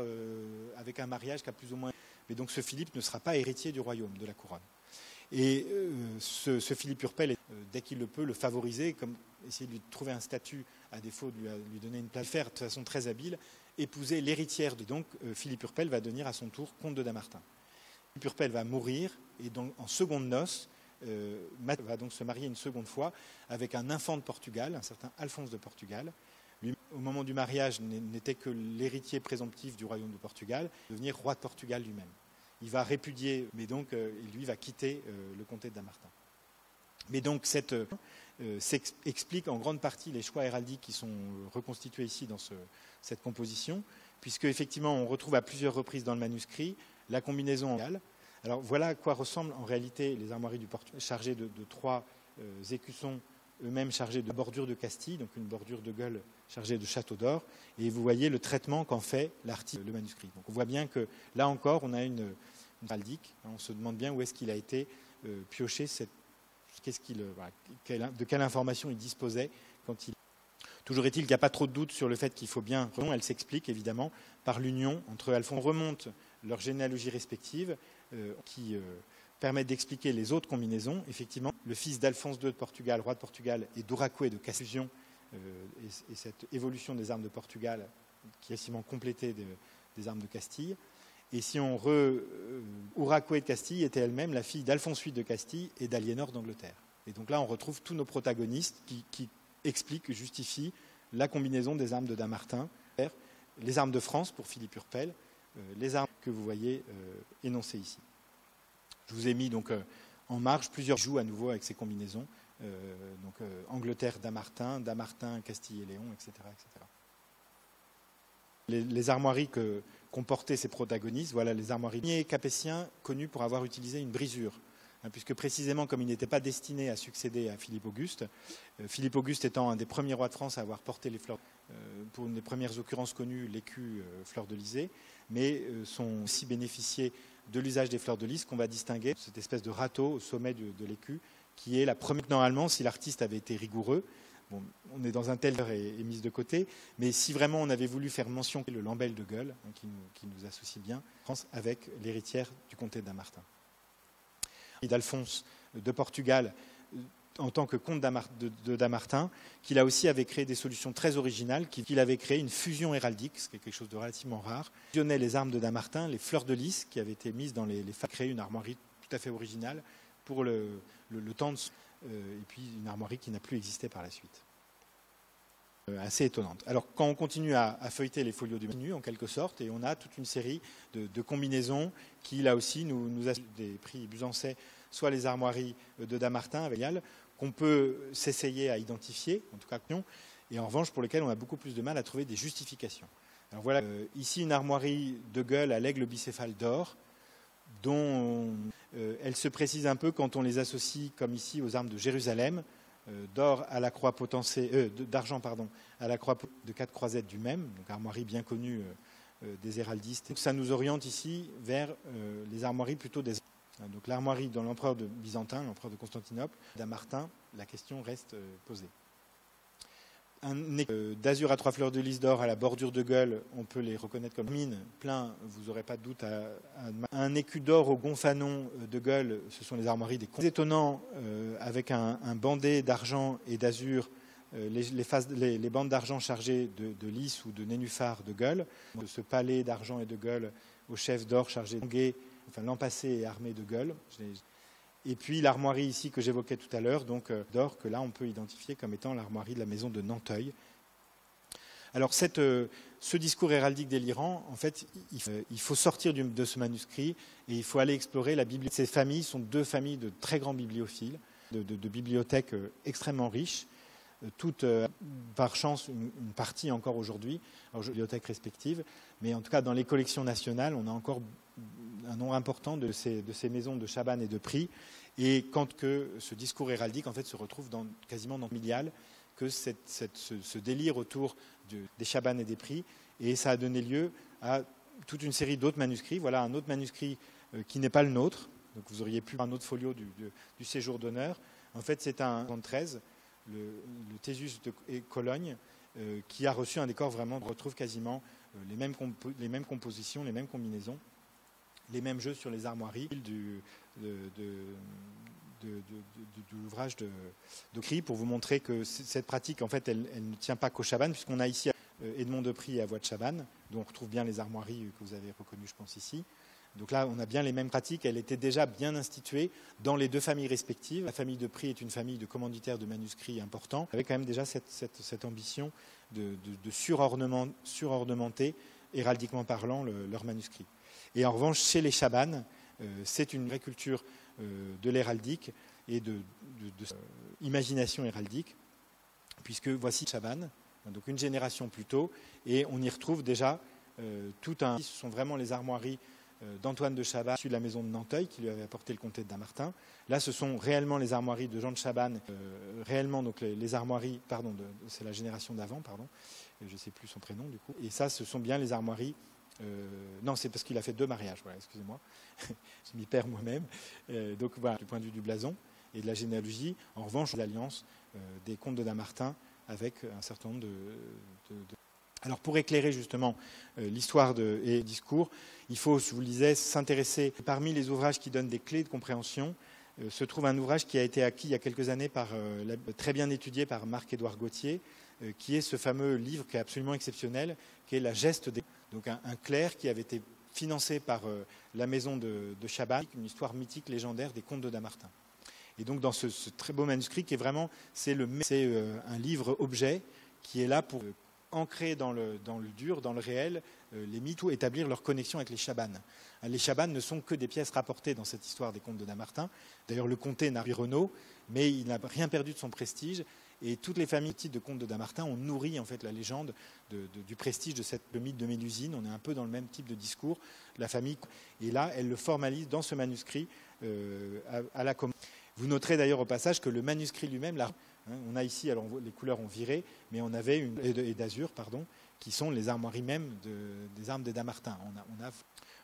avec un mariage qui a plus ou moins... Mais donc ce Philippe ne sera pas héritier du royaume, de la couronne. Et ce Philippe Urpel, dès qu'il le peut, le favoriser, comme essayer de lui trouver un statut, à défaut de lui donner une place, faire de façon très habile, épouser l'héritière. Donc Philippe Urpel va devenir à son tour comte de Dammartin. Philippe Urpel va mourir, et donc en seconde noces, va donc se marier une seconde fois avec un infant de Portugal, un certain Alphonse de Portugal. Lui, au moment du mariage, n'était que l'héritier présomptif du royaume de Portugal, devenir roi de Portugal lui-même. il va répudier, mais donc il lui va quitter le comté de Dammartin. Mais donc explique en grande partie les choix héraldiques qui sont reconstitués ici dans cette composition, puisque effectivement on retrouve à plusieurs reprises dans le manuscrit la combinaison égale. Alors voilà à quoi ressemblent en réalité les armoiries du Portugal, chargées de 3 écussons, eux-mêmes chargés de bordure de Castille, donc une bordure de gueule chargée de château d'or, et vous voyez le traitement qu'en fait l'artiste, le manuscrit. Donc on voit bien que là encore on a une héraldique, on se demande bien où est-ce qu'il a été pioché, de quelle information il disposait quand il... Toujours est-il qu'il n'y a pas trop de doute sur le fait qu'il faut bien... Elle s'explique évidemment par l'union entre Alphonse. On remonte leur généalogie respective qui permettent d'expliquer les autres combinaisons. Effectivement, le fils d'Alphonse II de Portugal, roi de Portugal, et d'Ouracoué de Castille, et cette évolution des armes de Portugal qui est quasiment complétée des armes de Castille. Et si on Ouracoué de Castille était elle-même la fille d'Alphonse VIII de Castille et d'Aliénor d'Angleterre. Et donc là, on retrouve tous nos protagonistes qui expliquent, justifient la combinaison des armes de Dammartin, les armes de France pour Philippe Urpel, les armes que vous voyez énoncées ici. Je vous ai mis donc en marge plusieurs joues à nouveau avec ces combinaisons. Angleterre, Dammartin, Dammartin, Castille et Léon, etc. etc. Les armoiries qu'ont portées ces protagonistes, voilà les armoiries capétiens connus pour avoir utilisé une brisure, puisque précisément comme il n'était pas destiné à succéder à Philippe Auguste, Philippe Auguste étant un des premiers rois de France à avoir porté les fleurs, pour une des premières occurrences connues, l'écu fleur de lysée, mais sont aussi bénéficiés de l'usage des fleurs de lys qu'on va distinguer, cette espèce de râteau au sommet de l'écu, qui est la première. Normalement, si l'artiste avait été rigoureux, bon, on est dans un tel est mise de côté, mais si vraiment on avait voulu faire mention le Lambel de Gueule, qui nous associe bien, France avec l'héritière du comté de Dammartin. D'Alphonse de Portugal, en tant que comte de Dammartin, qu'il a aussi avait créé des solutions très originales, qu'il avait créé une fusion héraldique, ce qui est quelque chose de relativement rare, fusionnait les armes de Dammartin, les fleurs de lys qui avaient été mises dans les créer une armoirie tout à fait originale pour le temps et puis une armoirie qui n'a plus existé par la suite. Assez étonnante. Alors quand on continue à feuilleter les folios du menu en quelque sorte, et on a toute une série de combinaisons qui là aussi nous assurent des prix Busancet, soit les armoiries de Dammartin qu'on peut s'essayer à identifier, en tout cas et en revanche pour lesquelles on a beaucoup plus de mal à trouver des justifications. Alors voilà ici une armoirie de Gueule à l'aigle bicéphale d'or, dont elle se précise un peu quand on les associe comme ici aux armes de Jérusalem, d'or à la croix d'argent à la croix de 4 croisettes du même, donc armoirie bien connue des héraldistes. Donc ça nous oriente ici vers les armoiries plutôt des... Donc l'armoirie dans l'empereur de Byzantin, l'empereur de Constantinople, Dammartin, la question reste posée. Un d'azur à 3 fleurs de lys d'or à la bordure de Gueule, on peut les reconnaître comme mine, plein, vous n'aurez pas de doute. Un écu d'or au gonfanon de Gueule, ce sont les armoiries des comtes. Étonnant, avec un bandet d'argent et d'azur, les bandes d'argent chargées de lys ou de nénuphar de Gueule, ce palais d'argent et de Gueule au chef d'or chargé de l'empassé et armé de Gueule. Et puis l'armoirie ici que j'évoquais tout à l'heure, donc d'or, que là on peut identifier comme étant l'armoirie de la maison de Nanteuil. Alors ce discours héraldique délirant, en fait, il faut sortir de ce manuscrit et il faut aller explorer la bibliothèque. Ces familles sont 2 familles de très grands bibliophiles, de bibliothèques extrêmement riches, toutes par chance une partie encore aujourd'hui, leurs bibliothèques respectives, mais en tout cas dans les collections nationales, on a encore un nombre important de ces maisons de Chabannes et de Pries, et quand que ce discours héraldique en fait se retrouve quasiment dans le familial, que ce délire autour des Chabannes et des Pries, et ça a donné lieu à toute une série d'autres manuscrits. Voilà un autre manuscrit qui n'est pas le nôtre, donc vous auriez pu un autre folio du séjour d'honneur. En fait c'est un 13, le Thésus de Cologne, qui a reçu un décor vraiment, on retrouve quasiment les mêmes compositions, les mêmes combinaisons, les mêmes jeux sur les armoiries de l'ouvrage de Cri, pour vous montrer que cette pratique, en fait, elle ne tient pas qu'aux Chabannes, puisqu'on a ici Edmond de Prie et Avoine de Chabannes, dont on retrouve bien les armoiries que vous avez reconnues, je pense, ici. Donc là, on a bien les mêmes pratiques. Elle était déjà bien instituée dans les 2 familles respectives. La famille de Prie est une famille de commanditaires de manuscrits importants, avec quand même déjà cette ambition de surornementer, héraldiquement parlant, leurs manuscrits. Et en revanche, chez les Chabannes, c'est une vraie culture de l'héraldique et de imagination héraldique, puisque voici Chabannes, donc une génération plus tôt, et on y retrouve déjà tout un... Ce sont vraiment les armoiries d'Antoine de Chabannes, issu de la maison de Nanteuil, qui lui avait apporté le comté de Dammartin. Là, ce sont réellement les armoiries de Jean de Chabannes, réellement donc les armoiries, pardon, c'est la génération d'avant, pardon, je ne sais plus son prénom du coup. Et ça, ce sont bien les armoiries. Non, c'est parce qu'il a fait 2 mariages, voilà, excusez-moi, je m'y perds moi-même. Donc voilà, du point de vue du blason et de la généalogie. En revanche, l'alliance des comtes de Dammartin avec un certain nombre de... Alors pour éclairer justement l'histoire et le discours, il faut, je vous le disais, s'intéresser. Parmi les ouvrages qui donnent des clés de compréhension, se trouve un ouvrage qui a été acquis il y a quelques années, très bien étudié par Marc-Édouard Gauthier, qui est ce fameux livre qui est absolument exceptionnel, qui est La Geste des... Donc un clerc qui avait été financé par la maison de Chabannes, une histoire mythique, légendaire des comtes de Dammartin. Et donc dans ce très beau manuscrit qui est vraiment, c'est un livre-objet qui est là pour ancrer dans le dur, dans le réel, les mythes ou établir leur connexion avec les Chabannes. Les Chabannes ne sont que des pièces rapportées dans cette histoire des comtes de Dammartin. D'ailleurs, le comté n'a pas Renaud, mais il n'a rien perdu de son prestige. Et toutes les familles de comtes de Dammartin ont nourri en fait la légende du prestige de le mythe de Mélusine. On est un peu dans le même type de discours. La famille, et là, elle le formalise dans ce manuscrit à la commande. Vous noterez d'ailleurs au passage que le manuscrit lui-même, on a ici, alors les couleurs ont viré, mais on avait et d'azur, pardon, qui sont les armoiries même des armes de Dammartin.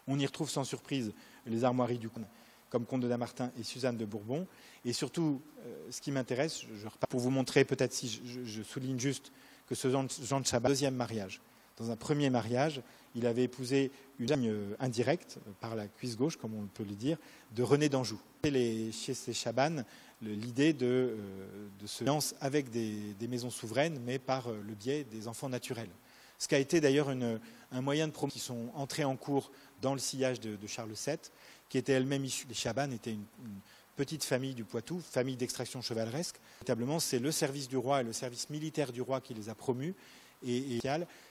On y retrouve sans surprise les armoiries du comte, comme comte de Dammartin et Suzanne de Bourbon. Et surtout, ce qui m'intéresse, pour vous montrer, peut-être si je souligne juste que ce Jean de Chabannes, deuxième mariage. Dans un premier mariage, il avait épousé une ligne indirecte, par la cuisse gauche, comme on peut le dire, de René d'Anjou. Chez ces Chabannes, l'idée de se lance avec des maisons souveraines, mais par le biais des enfants naturels. Ce qui a été d'ailleurs un moyen de promotion qui sont entrés en cours dans le sillage de Charles VII, qui était elle-même issue. Les Chabannes étaient une petite famille du Poitou, famille d'extraction chevaleresque. Véritablement, c'est le service du roi et le service militaire du roi qui les a promus. Et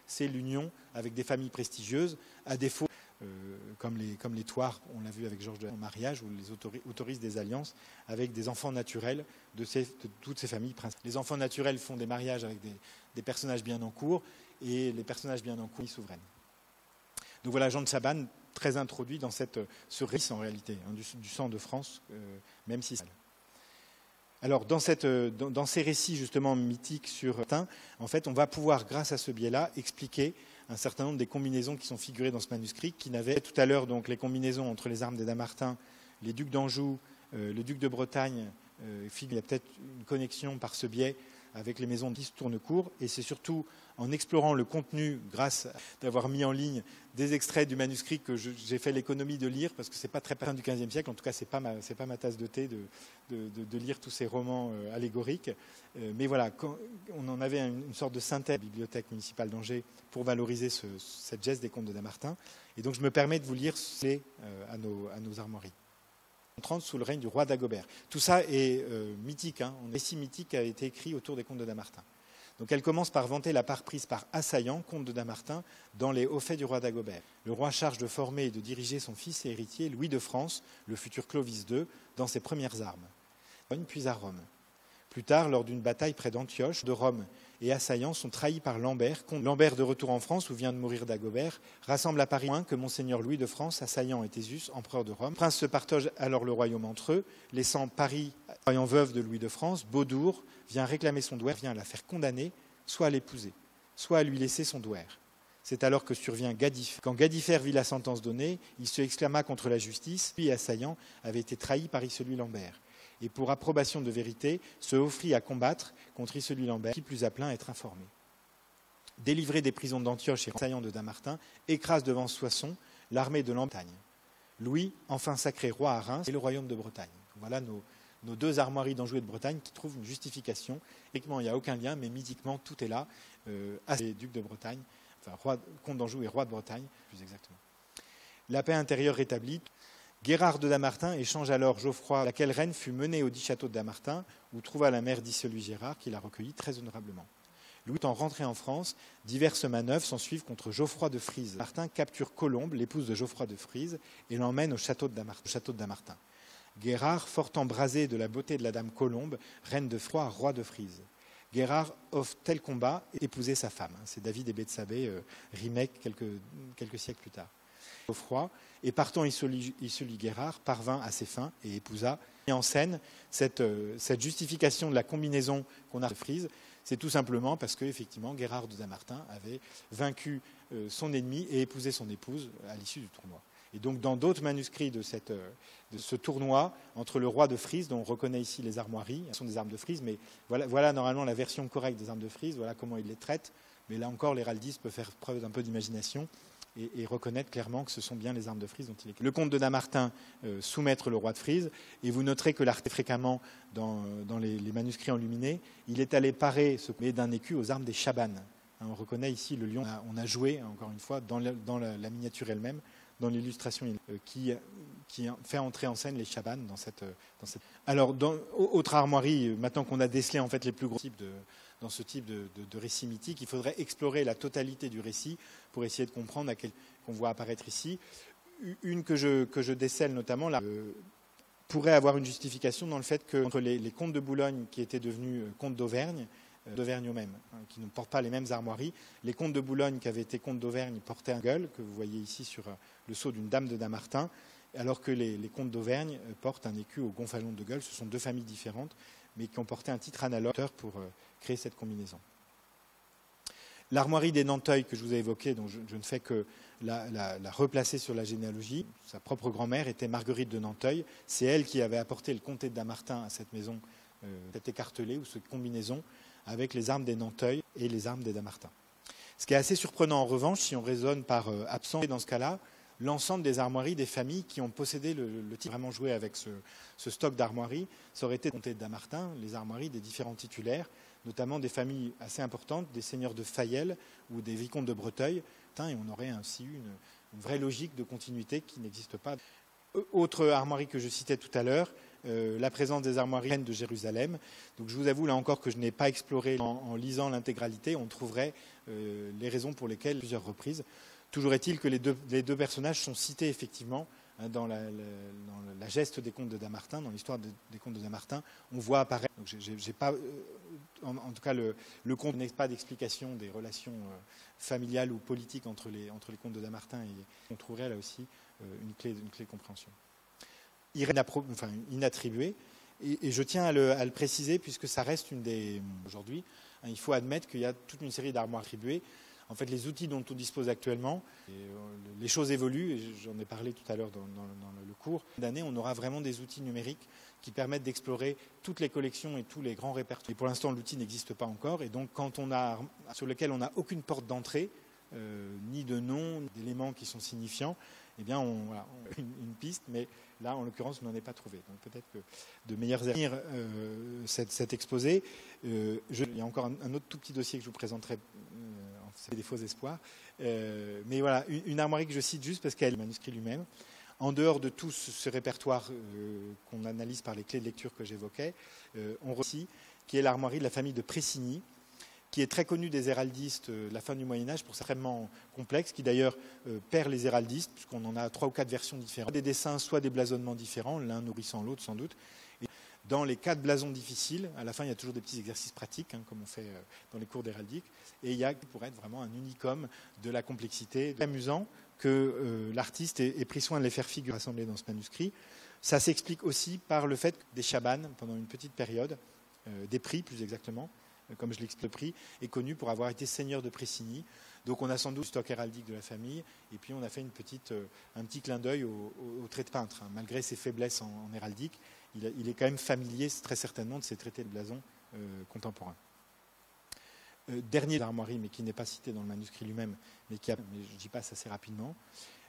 c'est l'union avec des familles prestigieuses, à défaut, comme les Thouars, on l'a vu avec Georges de mariage, où les autorisent des alliances avec des enfants naturels de toutes ces familles principales. Les enfants naturels font des mariages avec des personnages bien en cours, et les personnages bien en cours souveraines. Donc voilà, Jean de Chabannes, très introduit dans ce récit en réalité, hein, du sang de France, même si... Alors, dans ces récits justement mythiques sur Dammartin, en fait, on va pouvoir, grâce à ce biais-là, expliquer un certain nombre des combinaisons qui sont figurées dans ce manuscrit, qui n'avaient tout à l'heure donc les combinaisons entre les armes des Dammartin, les ducs d'Anjou, le duc de Bretagne. Il y a peut-être une connexion par ce biais avec les maisons de Tournecourt, et c'est surtout en explorant le contenu, grâce d'avoir mis en ligne des extraits du manuscrit que j'ai fait l'économie de lire, parce que c'est pas très fin du XVe siècle, en tout cas c'est pas ma tasse de thé de lire tous ces romans allégoriques. Mais voilà, on en avait une sorte de synthèse à la bibliothèque municipale d'Angers pour valoriser cette geste des comtes de Dammartin, et donc je me permets de vous lire à nos armoiries. 30 sous le règne du roi d'Agobert. Tout ça est mythique, hein. Un récit mythique a été écrit autour des comtes de Dammartin. Donc elle commence par vanter la part prise par Assaillant, comte de Dammartin, dans les hauts faits du roi d'Agobert. Le roi charge de former et de diriger son fils et héritier, Louis de France, le futur Clovis II, dans ses premières armes, puis à Rome. Plus tard, lors d'une bataille près d'Antioche, de Rome et Assaillant sont trahis par Lambert. Lambert, de retour en France, où vient de mourir d'Agobert, rassemble à Paris que Monseigneur Louis de France, Assaillant et Thésus, empereur de Rome. Les princes se partagent alors le royaume entre eux, laissant Paris, ayant veuve de Louis de France. Beaudour vient réclamer son douaire, vient à la faire condamner, soit à l'épouser, soit à lui laisser son douaire. C'est alors que survient Gadiffer. Quand Gadiffer vit la sentence donnée, il se exclama contre la justice. Lui, Assaillant, avait été trahi par Icelui Lambert. Et pour approbation de vérité, se offrit à combattre contre Icelui Lambert, qui plus à plein être informé. Délivré des prisons d'Antioche et Assaillant de Dammartin, écrase devant Soissons l'armée de Bretagne. Louis, enfin sacré roi à Reims, et le royaume de Bretagne. Voilà nos deux armoiries d'Anjou et de Bretagne qui trouvent une justification. Techniquement, il n'y a aucun lien, mais mythiquement, tout est là. Les ducs de Bretagne, enfin, comte d'Anjou et roi de Bretagne, plus exactement. La paix intérieure rétablie. Guérard de Dammartin échange alors Geoffroy, laquelle reine fut menée au dit château de Dammartin, où trouva la mère d'Icelui Gérard, qui la recueillit très honorablement. Louis étant rentré en France, diverses manœuvres s'en suivent contre Geoffroy de Frise. Martin capture Colombe, l'épouse de Geoffroy de Frise, et l'emmène au château de Dammartin. Guérard, fort embrasé de la beauté de la dame Colombe, reine de Froid, roi de Frise. Guérard offre tel combat et épouser sa femme. C'est David et Bethsabée, remake quelques siècles plus tard. Geoffroy, et partant Issolie Guérard, parvint à ses fins et épousa. Et en scène, cette justification de la combinaison qu'on a de Frise, c'est tout simplement parce qu'effectivement, Guérard de Dammartin avait vaincu son ennemi et épousé son épouse à l'issue du tournoi. Et donc, dans d'autres manuscrits de ce tournoi, entre le roi de Frise, dont on reconnaît ici les armoiries, ce sont des armes de Frise, mais voilà normalement la version correcte des armes de Frise, voilà comment il les traite. Mais là encore, l'héraldiste peut faire preuve d'un peu d'imagination et reconnaître clairement que ce sont bien les armes de Frise dont il est. Le comte de Dammartin soumettre le roi de Frise, et vous noterez que l'arté fréquemment dans les manuscrits enluminés, il est allé parer ce d'un écu aux armes des chabanes. On reconnaît ici le lion. On a joué, encore une fois, dans la miniature elle-même, dans l'illustration qui fait entrer en scène les chabanes dans cette. Alors, autre armoirie, maintenant qu'on a décelé en fait les plus gros types dans ce type de récit mythique, il faudrait explorer la totalité du récit pour essayer de comprendre qu'on voit apparaître ici. Une que je décèle notamment là, pourrait avoir une justification dans le fait que entre les comtes de Boulogne qui étaient devenus comtes d'Auvergne eux-mêmes, qui ne portent pas les mêmes armoiries. Les comtes de Boulogne qui avaient été comtes d'Auvergne portaient un gueule, que vous voyez ici sur le sceau d'une dame de Dammartin, alors que les comtes d'Auvergne portent un écu au gonfalon de gueule. Ce sont deux familles différentes, mais qui ont porté un titre analogue pour créer cette combinaison. L'armoirie des Nanteuil que je vous ai évoquée, dont je ne fais que la replacer sur la généalogie, sa propre grand-mère était Marguerite de Nanteuil. C'est elle qui avait apporté le comté de Dammartin à cette maison, cette écartelée ou cette combinaison avec les armes des Nanteuil et les armes des Dammartin. Ce qui est assez surprenant en revanche, si on raisonne par absent, dans ce cas-là, l'ensemble des armoiries des familles qui ont possédé le titre, vraiment joué avec ce stock d'armoiries, ça aurait été le comté de Dammartin, les armoiries des différents titulaires, notamment des familles assez importantes, des seigneurs de Fayel ou des vicomtes de Breteuil, et on aurait ainsi eu une vraie logique de continuité qui n'existe pas. Autre armoirie que je citais tout à l'heure, la présence des armoiries de Jérusalem. Donc je vous avoue là encore que je n'ai pas exploré en lisant l'intégralité, on trouverait les raisons pour lesquelles, plusieurs reprises. Toujours est-il que les deux personnages sont cités effectivement dans la geste des comtes de Dammartin, dans l'histoire des comtes de Dammartin, on voit apparaître. Donc j'ai pas, en tout cas le conte n'est pas d'explication des relations familiales ou politiques entre les comtes de Dammartin, et on trouverait là aussi une clé de compréhension. Inattribué, et je tiens à le préciser puisque ça reste une des. Aujourd'hui, il faut admettre qu'il y a toute une série d'armoires attribuées. En fait, les outils dont on dispose actuellement, les choses évoluent, et j'en ai parlé tout à l'heure dans le cours. D'année, on aura vraiment des outils numériques qui permettent d'explorer toutes les collections et tous les grands répertoires. Et pour l'instant, l'outil n'existe pas encore, et donc sur lequel on n'a aucune porte d'entrée, ni de nom, ni d'éléments qui sont signifiants, eh bien, on a une piste, mais là, en l'occurrence, on n'en est pas trouvé. Donc peut-être que de meilleurs avenir cet exposé. Il y a encore un autre tout petit dossier que je vous présenterai. C'est des faux espoirs. Mais voilà, une armoirie que je cite juste parce qu'elle est le manuscrit lui-même. En dehors de tout ce répertoire qu'on analyse par les clés de lecture que j'évoquais, on reçoit qui est l'armoirie de la famille de Pressigny, qui est très connue des héraldistes de la fin du Moyen-Âge pour extrêmement complexe, qui d'ailleurs perd les héraldistes, puisqu'on en a 3 ou 4 versions différentes, des dessins, soit des blasonnements différents, l'un nourrissant l'autre sans doute. Et dans les 4 blasons difficiles, à la fin il y a toujours des petits exercices pratiques, comme on fait dans les cours d'héraldique, et il y a pour être vraiment un unicum de la complexité. C'est amusant que l'artiste ait pris soin de les faire figurer rassemblés dans ce manuscrit. Ça s'explique aussi par le fait que des chabanes, pendant une petite période, des prix plus exactement, comme je l'explique, le prix est connu pour avoir été seigneur de Pressigny. Donc on a sans doute le stock héraldique de la famille, et puis on a fait un petit clin d'œil au trait de peintre. Malgré ses faiblesses en héraldique, il est quand même familier très certainement de ces traités de blason contemporains. Dernier armoirie, mais qui n'est pas cité dans le manuscrit lui-même, mais j'y passe assez rapidement.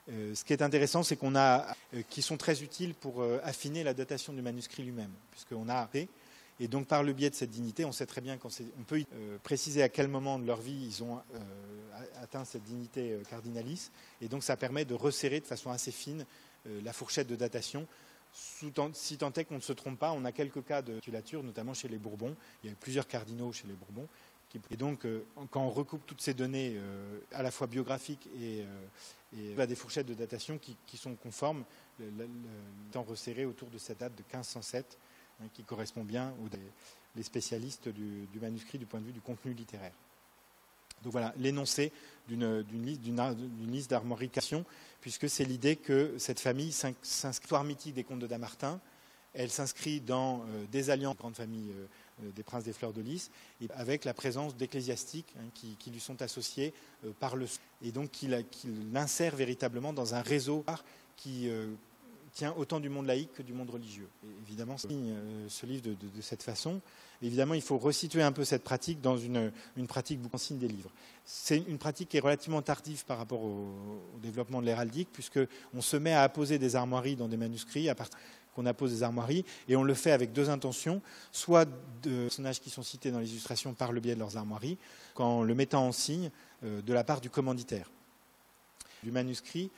Ce qui est intéressant, c'est qu'on a qui sont très utiles pour affiner la datation du manuscrit lui-même, puisqu'on a. Et donc, par le biais de cette dignité, on sait très bien qu'on peut préciser à quel moment de leur vie ils ont atteint cette dignité cardinalis. Et donc, ça permet de resserrer de façon assez fine la fourchette de datation. Si tant est qu'on ne se trompe pas, on a quelques cas de titulature, notamment chez les Bourbons. Il y a eu plusieurs cardinaux chez les Bourbons Et donc, quand on recoupe toutes ces données, à la fois biographiques et à des fourchettes de datation qui sont conformes, étant resserré autour de cette date de 1507, hein, qui correspond bien aux spécialistes du manuscrit du point de vue du contenu littéraire. Donc voilà, l'énoncé d'une liste d'armorication, puisque c'est l'idée que cette famille s'inscrit l'histoire mythique des contes de Dammartin. Elle s'inscrit dans des alliances de grande famille des princes des Fleurs de Lys, et avec la présence d'ecclésiastiques, hein, qui lui sont associés par le et donc qu'il l'insère véritablement dans un réseau qui tient autant du monde laïque que du monde religieux. Et évidemment, ce livre de cette façon. Évidemment, il faut resituer un peu cette pratique dans une pratique boucan signe des livres. C'est une pratique qui est relativement tardive par rapport au développement de l'héraldique, puisqu'on se met à apposer des armoiries dans des manuscrits à partir qu'on appose des armoiries, et on le fait avec deux intentions, soit de personnages qui sont cités dans les illustrations par le biais de leurs armoiries, qu'en le mettant en signe de la part du commanditaire. Du manuscrit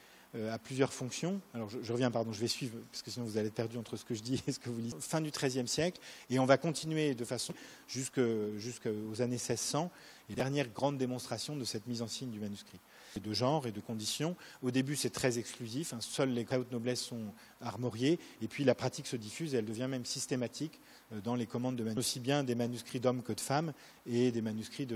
a plusieurs fonctions. Alors je reviens, pardon, je vais suivre, parce que sinon vous allez être perdu entre ce que je dis et ce que vous lisez. Fin du XIIIe siècle, et on va continuer de façon jusqu'aux années 1600, les dernières grandes démonstrations de cette mise en signe du manuscrit. De genre et de conditions. Au début, c'est très exclusif. Hein, seuls les très hautes noblesses sont armoriés. Et puis, la pratique se diffuse et elle devient même systématique dans les commandes de manuscrits. Aussi bien des manuscrits d'hommes que de femmes et des manuscrits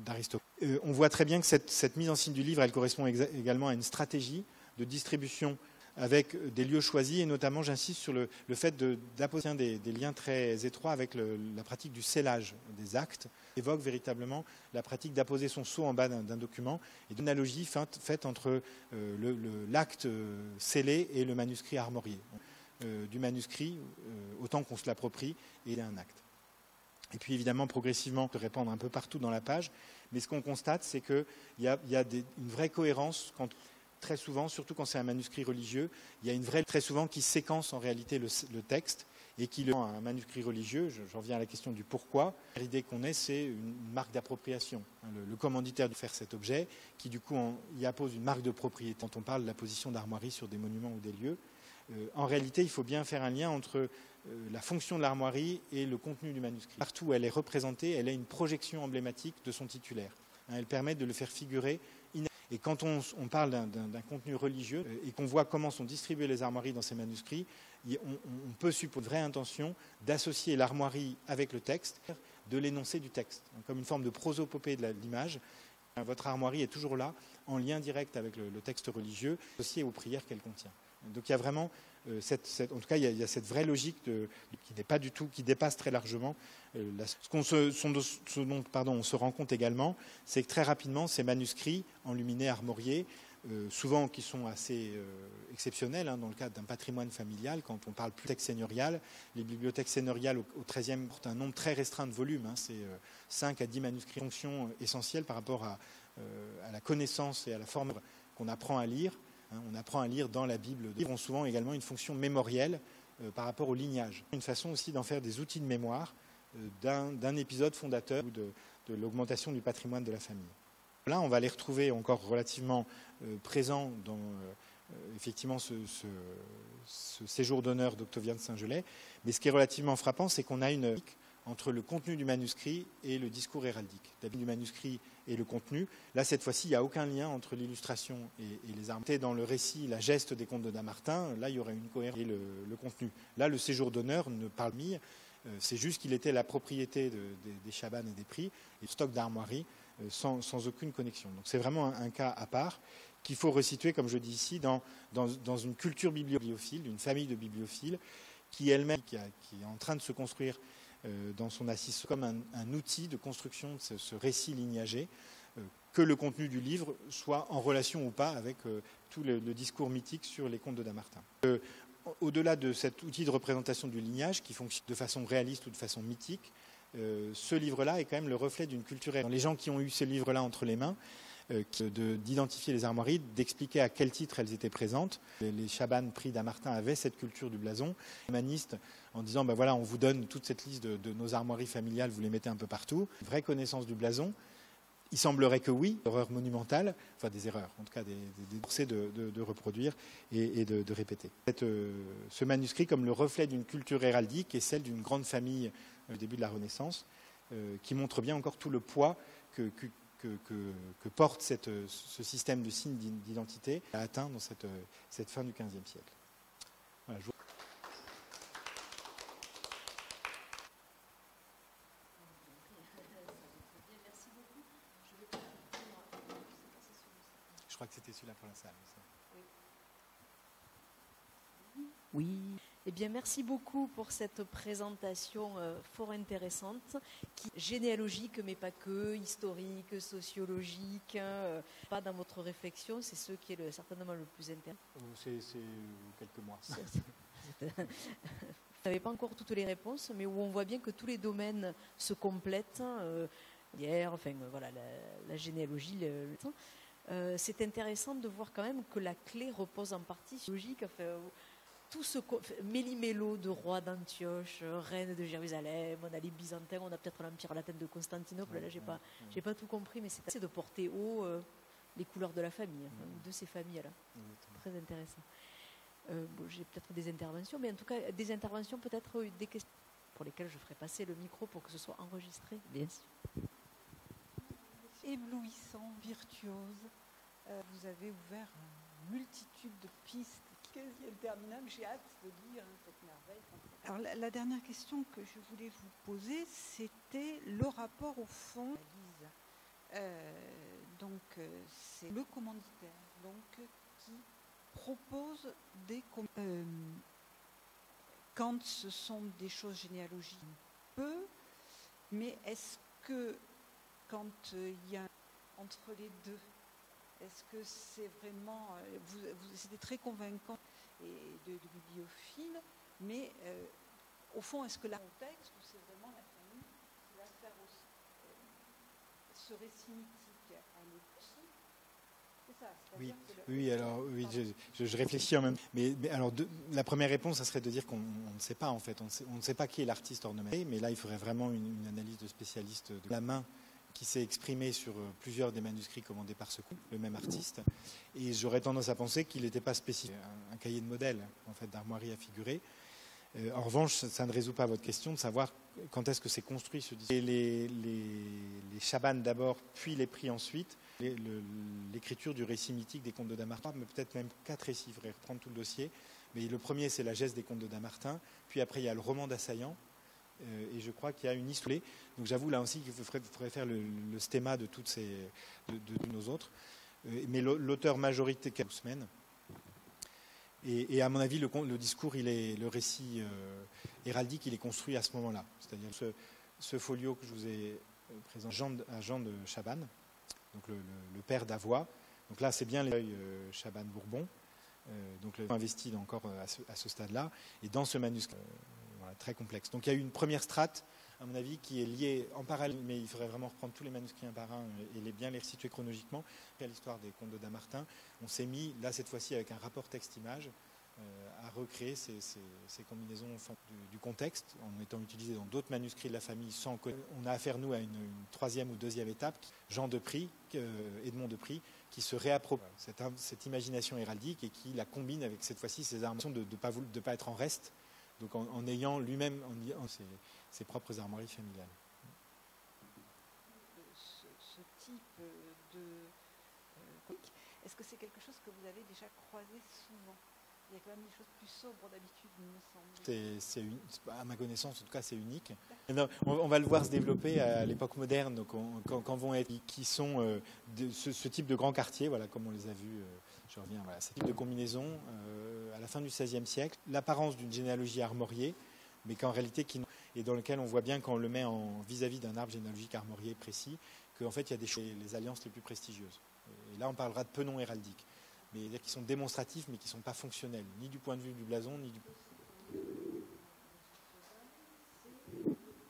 d'aristocrates. On voit très bien que cette mise en signe du livre, elle correspond également à une stratégie de distribution avec des lieux choisis, et notamment j'insiste sur le fait d'apposer des liens très étroits avec la pratique du scellage des actes, évoque véritablement la pratique d'apposer son sceau en bas d'un document, et d'une analogie faite entre l'acte scellé et le manuscrit armorié. Du manuscrit, autant qu'on se l'approprie, et un acte. Et puis évidemment, progressivement, se répandre un peu partout dans la page, mais ce qu'on constate, c'est qu'il y a une vraie cohérence quand très souvent, surtout quand c'est un manuscrit religieux, il y a une vraie, très souvent, qui séquence en réalité le texte et qui le rend un manuscrit religieux. J'en reviens à la question du pourquoi. L'idée qu'on ait, c'est une marque d'appropriation. Le commanditaire de faire cet objet, qui du coup y appose une marque de propriété. Quand on parle de la position d'armoirie sur des monuments ou des lieux, en réalité, il faut bien faire un lien entre la fonction de l'armoirie et le contenu du manuscrit. Partout où elle est représentée, elle a une projection emblématique de son titulaire. Elle permet de le faire figurer. Et quand on parle d'un contenu religieux et qu'on voit comment sont distribuées les armoiries dans ces manuscrits, on peut supposer une vraie intention d'associer l'armoirie avec le texte, de l'énoncé du texte, comme une forme de prosopopée de l'image. Votre armoirie est toujours là, en lien direct avec le texte religieux, associé aux prières qu'elle contient. Donc il y a vraiment, en tout cas, il y a cette vraie logique qui n'est pas du tout, qui dépasse très largement. Ce dont on se rend compte également, c'est que très rapidement, ces manuscrits enluminés, armoriés, souvent qui sont assez exceptionnels, hein, dans le cadre d'un patrimoine familial, quand on parle plus de texte seigneurial, les bibliothèques seigneuriales au XIIIe portent un nombre très restreint de volumes, hein, c'est 5 à 10 manuscrits, fonction essentielle par rapport à la connaissance et à la forme qu'on apprend à lire. On apprend à lire dans la Bible. Les livres ont souvent également une fonction mémorielle par rapport au lignage. Une façon aussi d'en faire des outils de mémoire d'un épisode fondateur ou de l'augmentation du patrimoine de la famille. Là, on va les retrouver encore relativement présents dans effectivement ce séjour d'honneur d'Octavien de Saint-Gelais. Mais ce qui est relativement frappant, c'est qu'on a une entre le contenu du manuscrit et le discours héraldique. La du manuscrit et le contenu. Là, cette fois-ci, il n'y a aucun lien entre l'illustration et les armes. Dans le récit, la geste des contes de Dammartin, là, il y aurait une cohérence et le contenu. Là, le séjour d'honneur ne parle pas. C'est juste qu'il était la propriété des chabanes et des prix, et le stock d'armoiries, sans aucune connexion. Donc c'est vraiment un cas à part qu'il faut resituer, comme je dis ici, dans une culture bibliophile, une famille de bibliophiles, qui elle-même qui est en train de se construire dans son assise comme un outil de construction de ce récit lignagé, que le contenu du livre soit en relation ou pas avec tout le discours mythique sur les contes de Dammartin. Au-delà de cet outil de représentation du lignage qui fonctionne de façon réaliste ou de façon mythique, ce livre-là est quand même le reflet d'une culture. Les gens qui ont eu ce livre-là entre les mains, d'identifier les armoiries, d'expliquer à quel titre elles étaient présentes. Les chabanes pris Dammartin avaient cette culture du blason. Les humanistes, en disant, ben voilà, on vous donne toute cette liste de nos armoiries familiales, vous les mettez un peu partout. Une vraie connaissance du blason. Il semblerait que oui, erreurs monumentales, enfin des erreurs, en tout cas des forcés de reproduire et de répéter. Ce manuscrit comme le reflet d'une culture héraldique et celle d'une grande famille au début de la Renaissance, qui montre bien encore tout le poids que porte ce système de signes d'identité atteint dans cette fin du XVe siècle. Voilà, je crois que c'était celui-là pour la salle. Oui. Eh bien, merci beaucoup pour cette présentation fort intéressante, généalogique, mais pas que, historique, sociologique. Pas dans votre réflexion, c'est ce qui est certainement le plus intéressant. C'est quelques mois. Vous n'avez pas encore toutes les réponses, mais où on voit bien que tous les domaines se complètent. Voilà, la généalogie. C'est intéressant de voir quand même que la clé repose en partie sur la logique. Tout ce méli-mélo de rois d'Antioche, reine de Jérusalem, on a les Byzantins, on a peut-être l'Empire latin de Constantinople. Là, j'ai pas tout compris, mais c'est assez de porter haut les couleurs de la famille, de ces familles-là. Très intéressant. J'ai peut-être des interventions, mais en tout cas, des interventions, peut-être des questions pour lesquelles je ferai passer le micro pour que ce soit enregistré, bien sûr. Éblouissant, virtuose. Vous avez ouvert une multitude de pistes quasi interminable. J'ai hâte de lire cette merveille. Alors la dernière question que je voulais vous poser, c'était le rapport au fond. C'est le commanditaire qui propose des quand ce sont des choses généalogiques peu, mais est-ce que quand il y a entre les deux, est-ce que c'est vraiment... c'était très convaincant de bibliophile, mais au fond, est-ce que la contexte, ou c'est vraiment la famille qui va faire aussi ce récit mythique, elle est aussi... C'est ça, je réfléchis en même temps. Mais alors, la première réponse, ça serait de dire qu'on ne sait pas, en fait. On ne sait pas qui est l'artiste ornemental, mais là, il faudrait vraiment une analyse de spécialiste de la main qui s'est exprimé sur plusieurs des manuscrits commandés par ce couple, le même artiste. Et j'aurais tendance à penser qu'il n'était pas spécifique, un cahier de modèle en fait, d'armoiries à figurer. En revanche, ça ne résout pas votre question de savoir quand est-ce que c'est construit ce disque. Les chabanes d'abord, puis les prix ensuite. L'écriture du récit mythique des contes de Damartin, mais peut-être même 4 récits, il faudrait reprendre tout le dossier. Mais le premier, c'est la geste des contes de Damartin. Puis après, il y a le roman d'Assaillant. Et je crois qu'il y a une histoire. Donc j'avoue là aussi qu'il faudrait faire le stéma de toutes de nos autres. Mais l'auteur majorité, Ousmane. Et à mon avis, le discours, le récit héraldique, il est construit à ce moment-là. C'est-à-dire ce folio que je vous ai présenté à Jean de Chabannes, donc le père d'Avoie. Donc là, c'est bien l'œil Chabannes-Bourbon. Donc investi encore à ce stade-là. Et dans ce manuscrit, très complexe. Donc il y a eu une première strate, à mon avis, qui est liée en parallèle, mais il faudrait vraiment reprendre tous les manuscrits un par un et bien les resituer chronologiquement. Après l'histoire des contes de Damartin, on s'est mis, là cette fois-ci avec un rapport texte-image, à recréer ces combinaisons du contexte, en étant utilisées dans d'autres manuscrits de la famille. On a affaire, nous, à une troisième ou deuxième étape, Jean de Prix, Edmond de Prix, qui se réapproprie cette imagination héraldique et qui la combine avec cette fois-ci ces armes de ne pas être en reste. Donc en ayant lui-même ses propres armoiries familiales. Ce type de... Est-ce que c'est quelque chose que vous avez déjà croisé souvent? Il y a quand même des choses plus sobres d'habitude, il me semble. À ma connaissance, en tout cas, c'est unique. On va le voir se développer à l'époque moderne, donc quand vont être, qui sont ce type de grands quartiers, voilà, comme on les a vus. Je reviens, voilà, ce type de combinaison à la fin du XVIe siècle, l'apparence d'une généalogie armoriée, mais qu'en réalité, et dans lequel on voit bien quand on le met vis-à-vis d'un arbre généalogique armorié précis, qu'en fait, il y a les alliances les plus prestigieuses. Et là, on parlera de penons héraldiques, mais qui sont démonstratifs, mais qui ne sont pas fonctionnels, ni du point de vue du blason, ni du...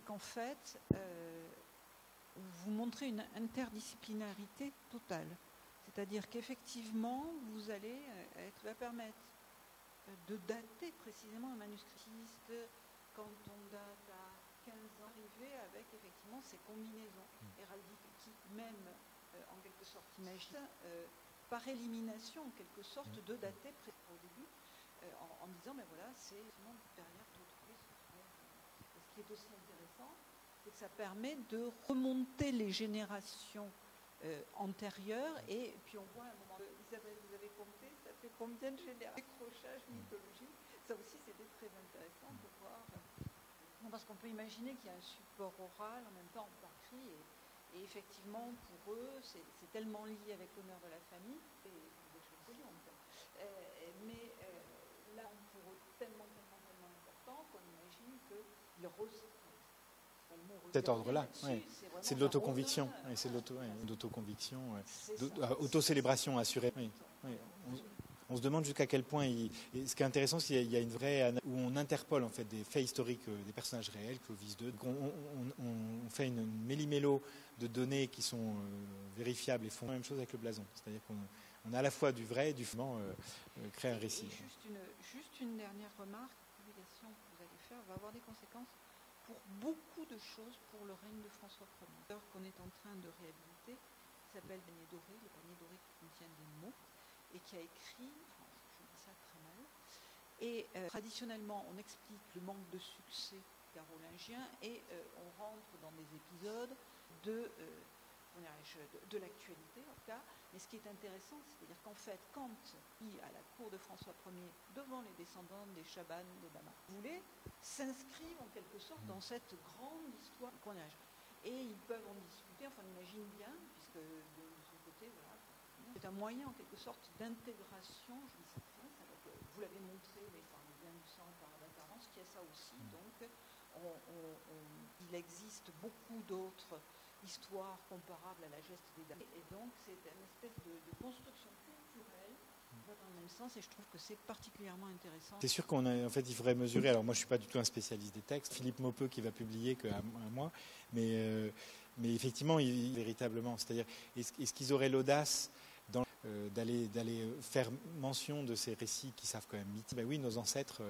Qu'en fait, vous montrez une interdisciplinarité totale. C'est-à-dire qu'effectivement, vous allez va permettre de dater précisément un manuscriptiste quand on date à 15 ans, arriver avec effectivement ces combinaisons héraldiques qui, même en quelque sorte, imaginent par élimination, en quelque sorte, de dater au début, en disant, ben voilà, c'est derrière d'autres. Ce qui est aussi intéressant, c'est que ça permet de remonter les générations antérieures. Et puis on voit à un moment, Isabelle, vous avez compté, ça fait combien de générations? Décrochage mythologique, ça aussi c'était très intéressant de voir. Parce qu'on peut imaginer qu'il y a un support oral en même temps par cri. Et effectivement, pour eux, c'est tellement lié avec l'honneur de la famille, et des choses brillantes. Mais là, pour eux, tellement important qu'on imagine qu'ils cet ordre-là, ouais. C'est de l'autoconviction, c'est de l'autoconviction, autocélébration assurée. Oui. Oui. On se demande jusqu'à quel point, et ce qui est intéressant, c'est qu'il y a une vraie, où on interpole en fait des faits historiques, des personnages réels, Clovis II. Donc on fait une méli-mélo de données qui sont vérifiables et font la même chose avec le blason. C'est-à-dire qu'on a à la fois du vrai et du faux, créer un récit. Juste une dernière remarque, la publication que vous allez faire va avoir des conséquences pour beaucoup de choses pour le règne de François Ier, qu'on est en train de réhabiliter, qui s'appelle Panier doré, le panier doré qui contient des mots, et qui a écrit, je dis ça très mal, et traditionnellement on explique le manque de succès carolingien et on rentre dans des épisodes de l'actualité en tout cas, mais ce qui est intéressant, c'est-à-dire qu'en fait, quand à la cour de François Ier, devant les descendants des Chabannes, des Damas, voulez, s'inscrivent en quelque sorte dans cette grande histoire, et ils peuvent en discuter, enfin on imagine bien, puisque de son côté, voilà, c'est un moyen en quelque sorte d'intégration, vous l'avez montré, mais par le bien du sang, par l'apparence, qui est ça aussi. Donc il existe beaucoup d'autres histoires comparables à la geste des dames. Et donc c'est une espèce de construction culturelle qui va dans le même sens, et je trouve que c'est particulièrement intéressant. C'est sûr qu'en fait il faudrait mesurer, alors moi je ne suis pas du tout un spécialiste des textes, Philippe Maupeux qui va publier qu'à moi, mais effectivement, véritablement, c'est-à-dire, est-ce qu'ils auraient l'audace d'aller faire mention de ces récits qui savent quand même mythiques? Ben oui, nos ancêtres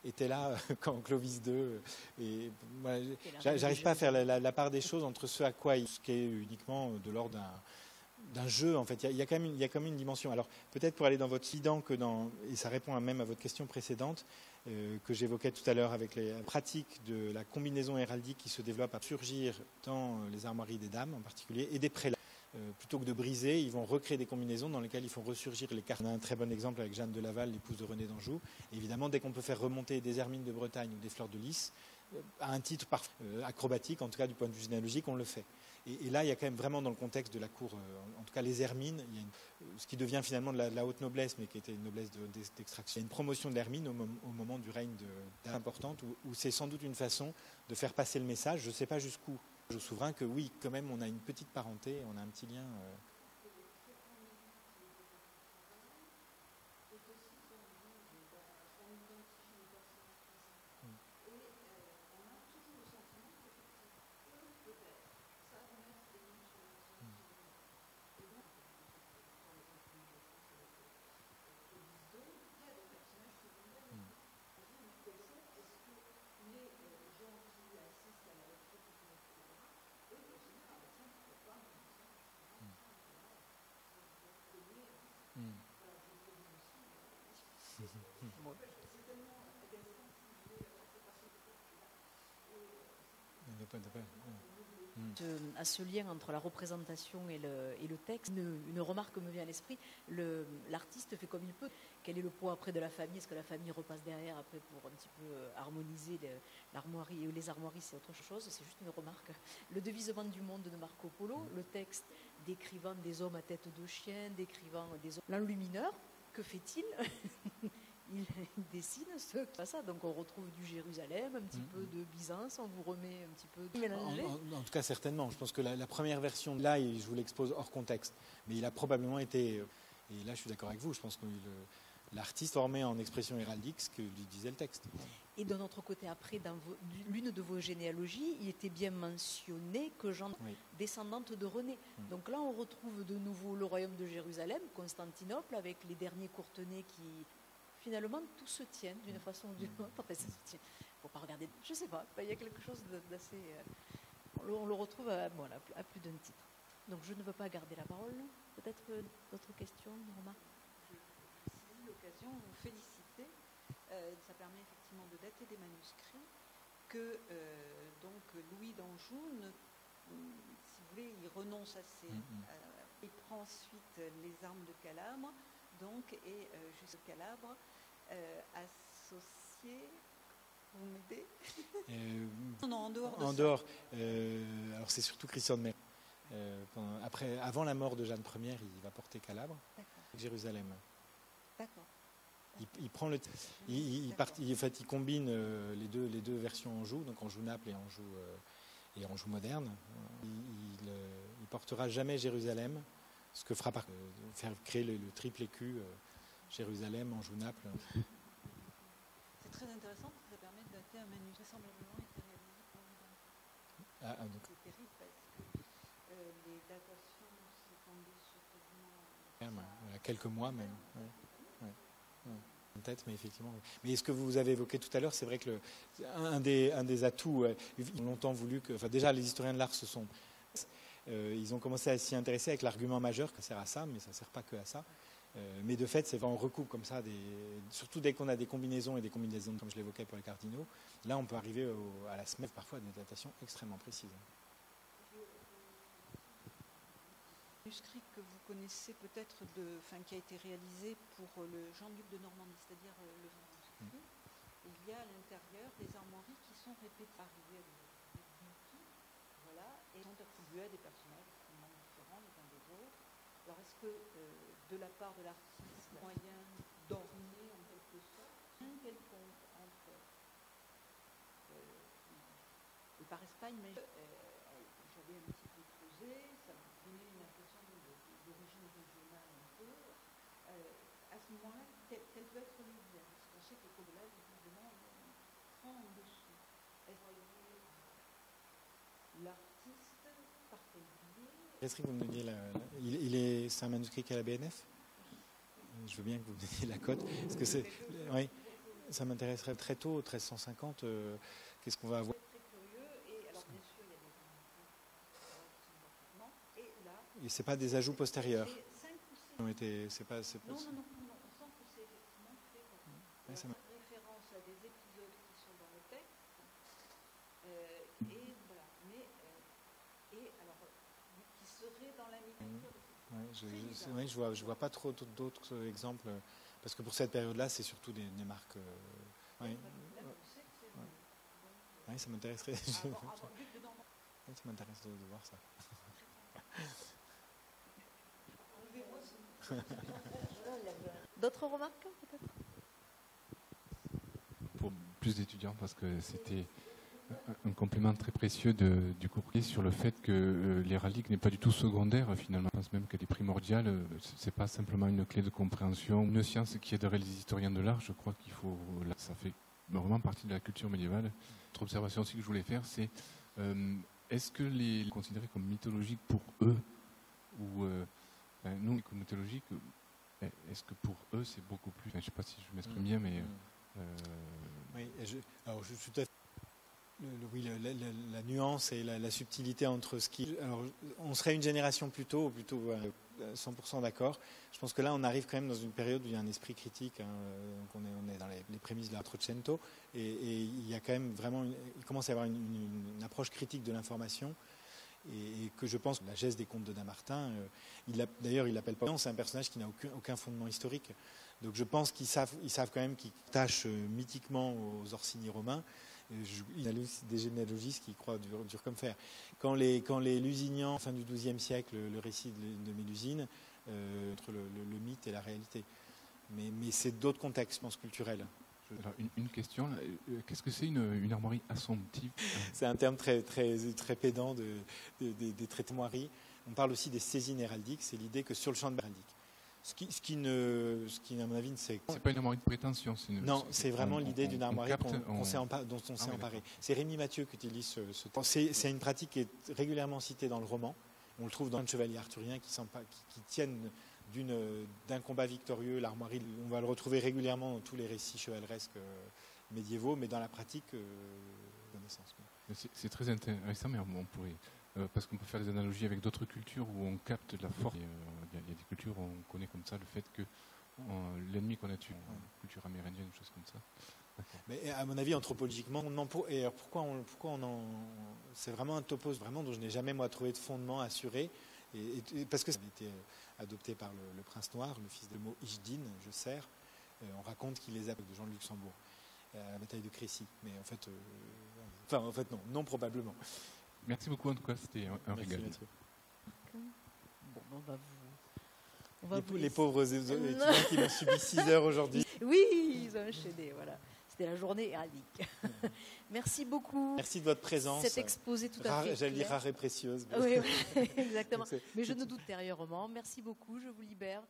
étaient là quand Clovis II. Et moi, j'arrive pas à faire la part des choses entre ce à quoi ce qui est uniquement de l'ordre d'un jeu. En fait, il y a quand même une dimension. Alors peut-être pour aller dans votre ident et ça répond même à votre question précédente que j'évoquais tout à l'heure avec les pratiques de la combinaison héraldique qui se développe à surgir dans les armoiries des dames en particulier et des prélats. Plutôt que de briser, ils vont recréer des combinaisons dans lesquelles ils font ressurgir les cartes. On a un très bon exemple avec Jeanne de Laval, l'épouse de René d'Anjou. Évidemment, dès qu'on peut faire remonter des hermines de Bretagne ou des fleurs de lys, à un titre acrobatique, en tout cas du point de vue généalogique, on le fait. Et là, il y a quand même vraiment dans le contexte de la cour, en tout cas les hermines, il y a ce qui devient finalement de la haute noblesse, mais qui était une noblesse d'extraction. Il y a une promotion de l'hermine au moment du règne importante, où c'est sans doute une façon de faire passer le message, je ne sais pas jusqu'où, au souverain, que oui, quand même, on a une petite parenté, on a un petit lien. À ce lien entre la représentation et le texte, une remarque me vient à l'esprit. L'artiste fait comme il peut. Quel est le poids après de la famille? Est-ce que la famille repasse derrière après pour un petit peu harmoniser l'armoirie? Les armoiries, c'est autre chose, c'est juste une remarque. Le devisement du monde de Marco Polo, le texte décrivant des hommes à tête de chien, décrivant des hommes l'enlumineur, que fait-il? Il dessine ce ça. Donc on retrouve du Jérusalem, un petit peu de Byzance, on vous remet un petit peu de mélangé. En tout cas, certainement. Je pense que la première version, là, je vous l'expose hors contexte. Mais il a probablement été, et là je suis d'accord avec vous, je pense que l'artiste formé en expression héraldique ce que lui disait le texte. Et d'un autre côté, après, dans l'une de vos généalogies, il était bien mentionné que Jean, descendante de René. Donc là, on retrouve de nouveau le royaume de Jérusalem, Constantinople, avec les derniers Courtenay qui... Finalement, tout se tient d'une façon ou d'une autre. Enfin, ça se tient. Il ne faut pas regarder. Je ne sais pas. Il y a quelque chose d'assez. On le retrouve à plus d'un titre. Donc, je ne veux pas garder la parole. Peut-être d'autres questions, une remarque. Je saisis l'occasion de vous féliciter. Ça permet effectivement de dater des manuscrits. que donc Louis d'Anjou, si vous voulez, il renonce à ses... il prend ensuite les armes de Calabre, donc, et jusqu'à Calabre, associé... Vous m'aidez? Non, en dehors de en ça. dehors. Alors c'est surtout Christian de Mer. Avant la mort de Jeanne Ier, il va porter Calabre, Jérusalem. D'accord. Il prend le, en fait, il combine les deux versions Anjou, donc Anjou-Naples et Anjou moderne. Il portera jamais Jérusalem, ce que fera faire créer le triple écu Jérusalem, Anjou-Naples. C'est très intéressant parce que ça permet de dater un manuscrit vraisemblablement été réalisé pour les donc. C'est terrible parce que les datations se fondaient sur quasiment... Voilà, quelques mois même. En tête, mais effectivement. Mais ce que vous avez évoqué tout à l'heure, c'est vrai que un des atouts, ils ont longtemps voulu que... Enfin, déjà, les historiens de l'art se sont... ils ont commencé à s'y intéresser avec l'argument majeur que ça sert à ça, mais ça ne sert pas que à ça. Mais de fait, c'est on recoupe comme ça, surtout dès qu'on a des combinaisons et des combinaisons, comme je l'évoquais pour les cardinaux, là on peut arriver à la semaine, parfois à des datations extrêmement précises. Un manuscrit que vous connaissez peut-être, qui a été réalisé pour le Jean-Duc de Normandie, c'est-à-dire le manuscrit. Il y a à l'intérieur des armoiries qui sont répétées, arrivées à des voilà, et sont attribuées à des personnages extrêmement différents les uns des autres. Alors est-ce que de la part de l'artiste, moyen d'orner en quelque sorte un quelconque entre il ne paraissent pas imaginer. J'avais un petit peu creusé, ça me donnait une impression d'origine régionale un peu. À ce moment-là, quel peut être le lien? Parce qu'on sait que le collage, visiblement, prend en dessous. Est-ce que vous voyez l'artiste par quel biais? Est-ce que vous me donniez c'est un manuscrit qui est à la BNF? Je veux bien que vous me donniez la cote. Parce que c'est, oui, ça m'intéresserait très tôt, 1350. Qu'est-ce qu'on va avoir? Et c'est pas des ajouts postérieurs. Non, on sent que c'est effectivement fait référence à des épisodes qui sont dans le texte. Et voilà. Et alors, qui seraient dans la miniature. Je vois pas trop d'autres exemples. Parce que pour cette période-là, c'est surtout des marques. Ça m'intéresserait. Ça m'intéresse de voir ça. D'autres remarques peut-être? Pour plus d'étudiants, parce que c'était un complément très précieux du cours sur le fait que l'héraldique n'est pas du tout secondaire finalement. Je pense même qu'elle est primordiale. C'est pas simplement une clé de compréhension, une science qui aiderait les historiens de l'art. Je crois qu'il faut, là, ça fait vraiment partie de la culture médiévale. Autre observation aussi que je voulais faire, c'est est-ce que les considérés comme mythologiques pour eux ou nous comme mythologiques, est-ce que pour eux c'est beaucoup plus, je ne sais pas si je m'exprime bien, mais oui, alors je suis tout à fait la nuance et la subtilité entre ce qui... Alors, on serait une génération plus tôt 100% d'accord. Je pense que là, on arrive quand même dans une période où il y a un esprit critique. Donc on est dans les prémices de la Trecento. Et il y a quand même vraiment... il commence à y avoir une approche critique de l'information. Et que je pense que la geste des contes de Damartin, d'ailleurs, il l'appelle pas... C'est un personnage qui n'a aucun fondement historique. Donc je pense qu'ils savent quand même qu'ils tâchent mythiquement aux Orsini romains. Il y a des généalogistes qui croient dur comme fer. Quand les Lusignans, fin du XIIe siècle, le récit de Mélusine, entre le mythe et la réalité. Mais c'est d'autres contextes, je pense, culturels. Alors, une question, qu'est-ce que c'est une armoirie assomptive? C'est un terme très, très, très pédant des traitemoiries. On parle aussi des saisines héraldiques. C'est l'idée que sur le champ de héraldique. Ce qui, à mon avis, c'est pas une armoirie de prétention. Non, c'est vraiment l'idée d'une armoirie dont on s'est emparé. C'est Rémi Mathieu qui utilise ce terme. C'est une pratique qui est régulièrement citée dans le roman. On le trouve dans le chevalier arthurien qui tiennent d'un combat victorieux. L'armoirie, on va le retrouver régulièrement dans tous les récits chevaleresques médiévaux, mais dans la pratique, connaissance. C'est très intéressant, mais on pourrait... parce qu'on peut faire des analogies avec d'autres cultures où on capte la force. Il y a des cultures où on connaît comme ça le fait que l'ennemi qu'on a tué, culture amérindienne, une chose comme ça. Mais à mon avis, anthropologiquement, et alors pourquoi on en... C'est vraiment un topos vraiment dont je n'ai jamais moi trouvé de fondement assuré, et parce que ça a été adopté par le prince noir, le fils de mot Ijdin, je sers. On raconte qu'il les a avec des gens de Luxembourg à la bataille de Crécy, mais en fait non probablement. Merci beaucoup en tout cas, c'était un régal. Bon, on va Les pauvres étudiants qui m'ont subi 6 heures aujourd'hui. Oui, ils ont enchaîné, voilà. C'était la journée héraldique. Merci beaucoup. Merci de votre présence. Cet exposé tout à fait J'allais dire clair. rare et précieuse. Oui, exactement. Donc Mais je ne doute ultérieurement. Merci beaucoup, je vous libère.